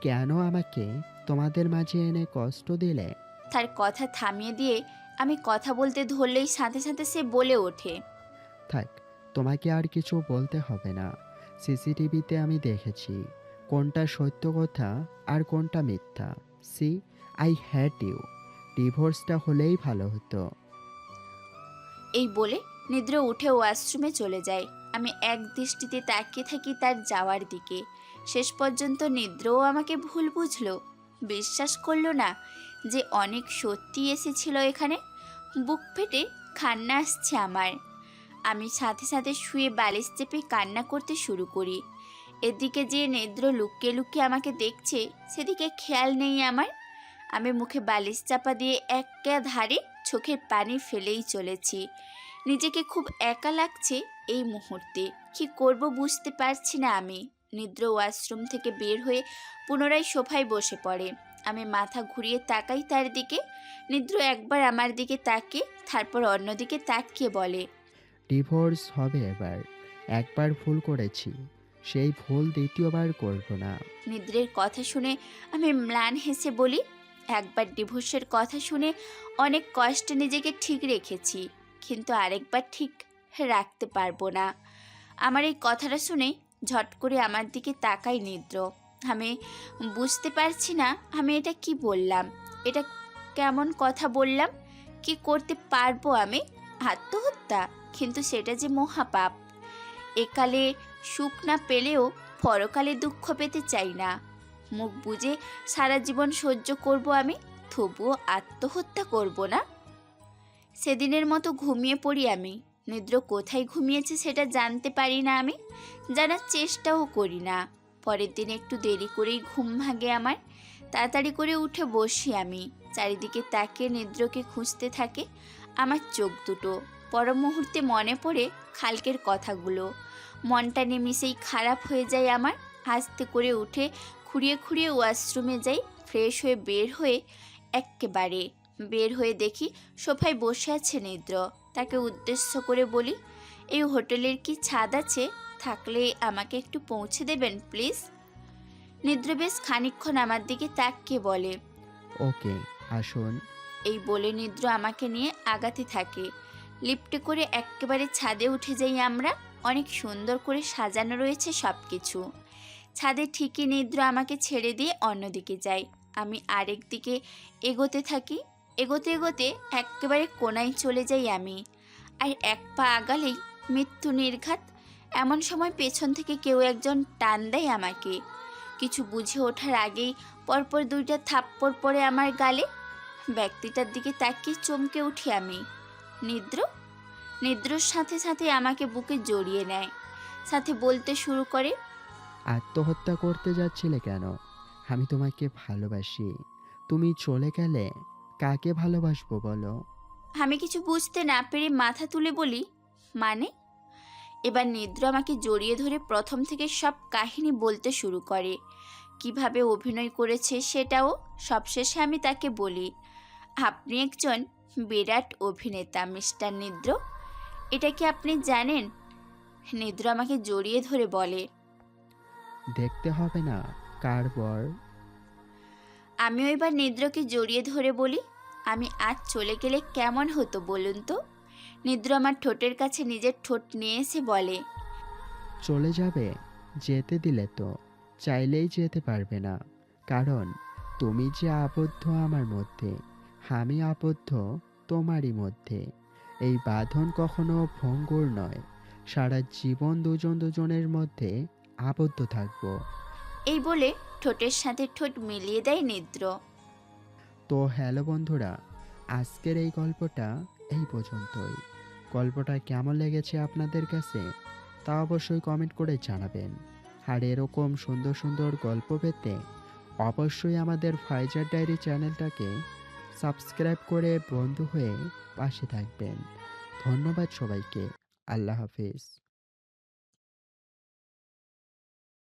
কেন আমাকে তোমাদের মাঝে এনে কষ্ট দিলে? তার কথা থামিয়ে দিয়ে আমি কথা বলতে ধরলেই সাথে সাথে সে বলে ওঠে, থাক, তোমাকে আর কিছু বলতে হবে না। সিসিটিভিতে আমি দেখেছি কোনটা সত্য কথা আর কোনটা মিথ্যা। See I hate you. ডিভোর্সটা হলেই ভালো হতো। এই বলে নিদ্র উঠে ওয়াশরুমে চলে যায়। আমি এক দৃষ্টিতে তাকিয়ে থাকি তার যাওয়ার দিকে। শেষ পর্যন্ত নিদ্রও আমাকে ভুল বুঝলো, বিশ্বাস করলো না যে অনেক সত্যি এসেছিল এখানে। বুক ফেটে কান্না আসছে আমার। আমি সাথে সাথে শুয়ে বালিশ চেপে কান্না করতে শুরু করি। এদিকে যে নিদ্র লুকিয়ে লুকিয়ে আমাকে দেখছে, সেদিকে খেয়াল নেই আমার। আমি মুখে বালিশ চাপা দিয়ে একাধারে চোখের পানি ফেলেই চলেছি। নিজেকে খুব একা লাগছে এই মুহূর্তে। কি করব বুঝতে পারছি না আমি। নিদ্র ওয়াশরুম থেকে বের হয়ে পুনরায় সোফায় বসে পড়ে। আমি মাথা ঘুরিয়ে তাকাই তার দিকে। নিদ্র একবার আমার দিকে তাকিয়ে তারপর অন্যদিকে তাকিয়ে বলে, ডিভোর্স হবে এবার। একবার ভুল করেছি, সেই ভুল দ্বিতীয়বার করব না। নিদ্রের কথা শুনে আমি ম্লান হেসে বলি, একবার ডিভোর্সের কথা শুনে অনেক কষ্টে নিজেকে ঠিক রেখেছি, কিন্তু আরেকবার ঠিক রাখতে পারবো না। আমার এই কথাটা শুনে ঝট করে আমার দিকে তাকাই নিদ্র। আমি বুঝতে পারছি না আমি এটা কি বললাম, এটা কেমন কথা বললাম। কি করতে পারবো আমি? আত্মহত্যা? কিন্তু সেটা যে মহাপাপ। একালে সুখ না পেলেও পরকালে দুঃখ পেতে চাই না। মুখ বুজে সারা জীবন সহ্য করব আমি, তবুও আত্মহত্যা করব না। সেদিনের মতো ঘুমিয়ে পড়ি আমি। নিদ্র কোথায় ঘুমিয়েছে সেটা জানতে পারি না, আমি জানার চেষ্টাও করি না। পরের দিন একটু দেরি করেই ঘুম ভাঙে আমার। তাড়াতাড়ি করে উঠে বসি আমি। চারিদিকে তাকিয়ে নিদ্রকে খুঁজতে থাকে আমার চোখ দুটো। পর মুহূর্তে মনে পড়ে কালকের কথাগুলো। মনটা নিমিষেই খারাপ হয়ে যায় আমার। আস্তে করে উঠে খুঁড়িয়ে খুঁড়িয়ে ওয়াশরুমে যাই। ফ্রেশ হয়ে বের হয়ে দেখি সোফায় বসে আছে নিদ্র। তাকে উদ্দেশ্য করে বলি, এই হোটেলের কি ছাদ আছে? থাকলে আমাকে একটু পৌঁছে দেবেন প্লিজ। নিদ্র বেশ খানিকক্ষণ আমার দিকে তাকিয়ে বলে, ওকে, আসুন। এই বলে নিদ্র আমাকে নিয়ে আগাতে থাকে। লিফটে করে একেবারে ছাদে উঠে যাই আমরা। অনেক সুন্দর করে সাজানো রয়েছে সব কিছু। ছাদে ঠিকই নিদ্র আমাকে ছেড়ে দিয়ে অন্যদিকে যায়। আমি আরেক দিকে এগোতে থাকি। এগোতে এগোতে একেবারে কোনায় চলে যাই আমি। আর এক পা আগালেই মৃত্যু নির্ঘাত। এমন সময় পেছন থেকে কেউ একজন টান দেয় আমাকে। কিছু বুঝে ওঠার আগেই পরপর 2টা থাপ্পড় পড়ে আমার গালে। ব্যক্তিটার দিকে তাকিয়ে চমকে উঠি আমি। নিদ্রর সাথে সাথে আমাকে বুকে জড়িয়ে নেয়, সাথে বলতে শুরু করে, আত্মহত্যা করতে যাচ্ছিলে কেন? আমি তোমাকে ভালোবাসি। তুমি চলে গেলে কাকে ভালোবাসবো বলো? আমি কিছু বুঝতে না পেরে মাথা তুলে বলি, মানে? এবার নিদ্র আমাকে জড়িয়ে ধরে প্রথম থেকে সব কাহিনী বলতে শুরু করে। কিভাবে অভিনয় করেছে সেটাও। সবশেষে আমি তাকে বলি, আপনি একজন বিরাট অভিনেতা মিস্টার নিদ্র। এটা কি আপনি জানেন? নিদ্র আমাকে জড়িয়ে ধরে বলে, দেখতে হবে না কার বর। আমিও এবার নিদ্রকে জড়িয়ে ধরে বলি, আমি আজ চলে গেলে কেমন হতো বলুন তো? নিদ্র আমার ঠোঁটের কাছে নিজের ঠোঁট নিয়ে এসে বলে, চলে যাবে? যেতে দিলে তো চাইলেই যেতে পারবে না, কারণ তুমি যে আবদ্ধ আমার মধ্যে, আমি আবদ্ধ তোমারই মধ্যে। এই বাঁধন কখনো ভঙ্গুর নয়। সারা জীবন দুজন দুজনের মধ্যে আবদ্ধ থাকবো। এই বলে ঠোঁটের সাথে ঠোঁট মিলিয়ে দেয় নিদ্র। তো হ্যালো বন্ধুরা, আজকের এই গল্পটা এই পর্যন্তই। গল্পটা কেমন লেগেছে আপনাদের কাছে তা অবশ্যই কমেন্ট করে জানাবেন। আর এরকম সুন্দর সুন্দর গল্প পেতে অবশ্যই আমাদের ফাইজার ডায়েরি চ্যানেলটাকে সাবস্ক্রাইব করে বন্ধু হয়ে পাশে থাকবেন। ধন্যবাদ সবাইকে। আল্লাহ হাফিজ।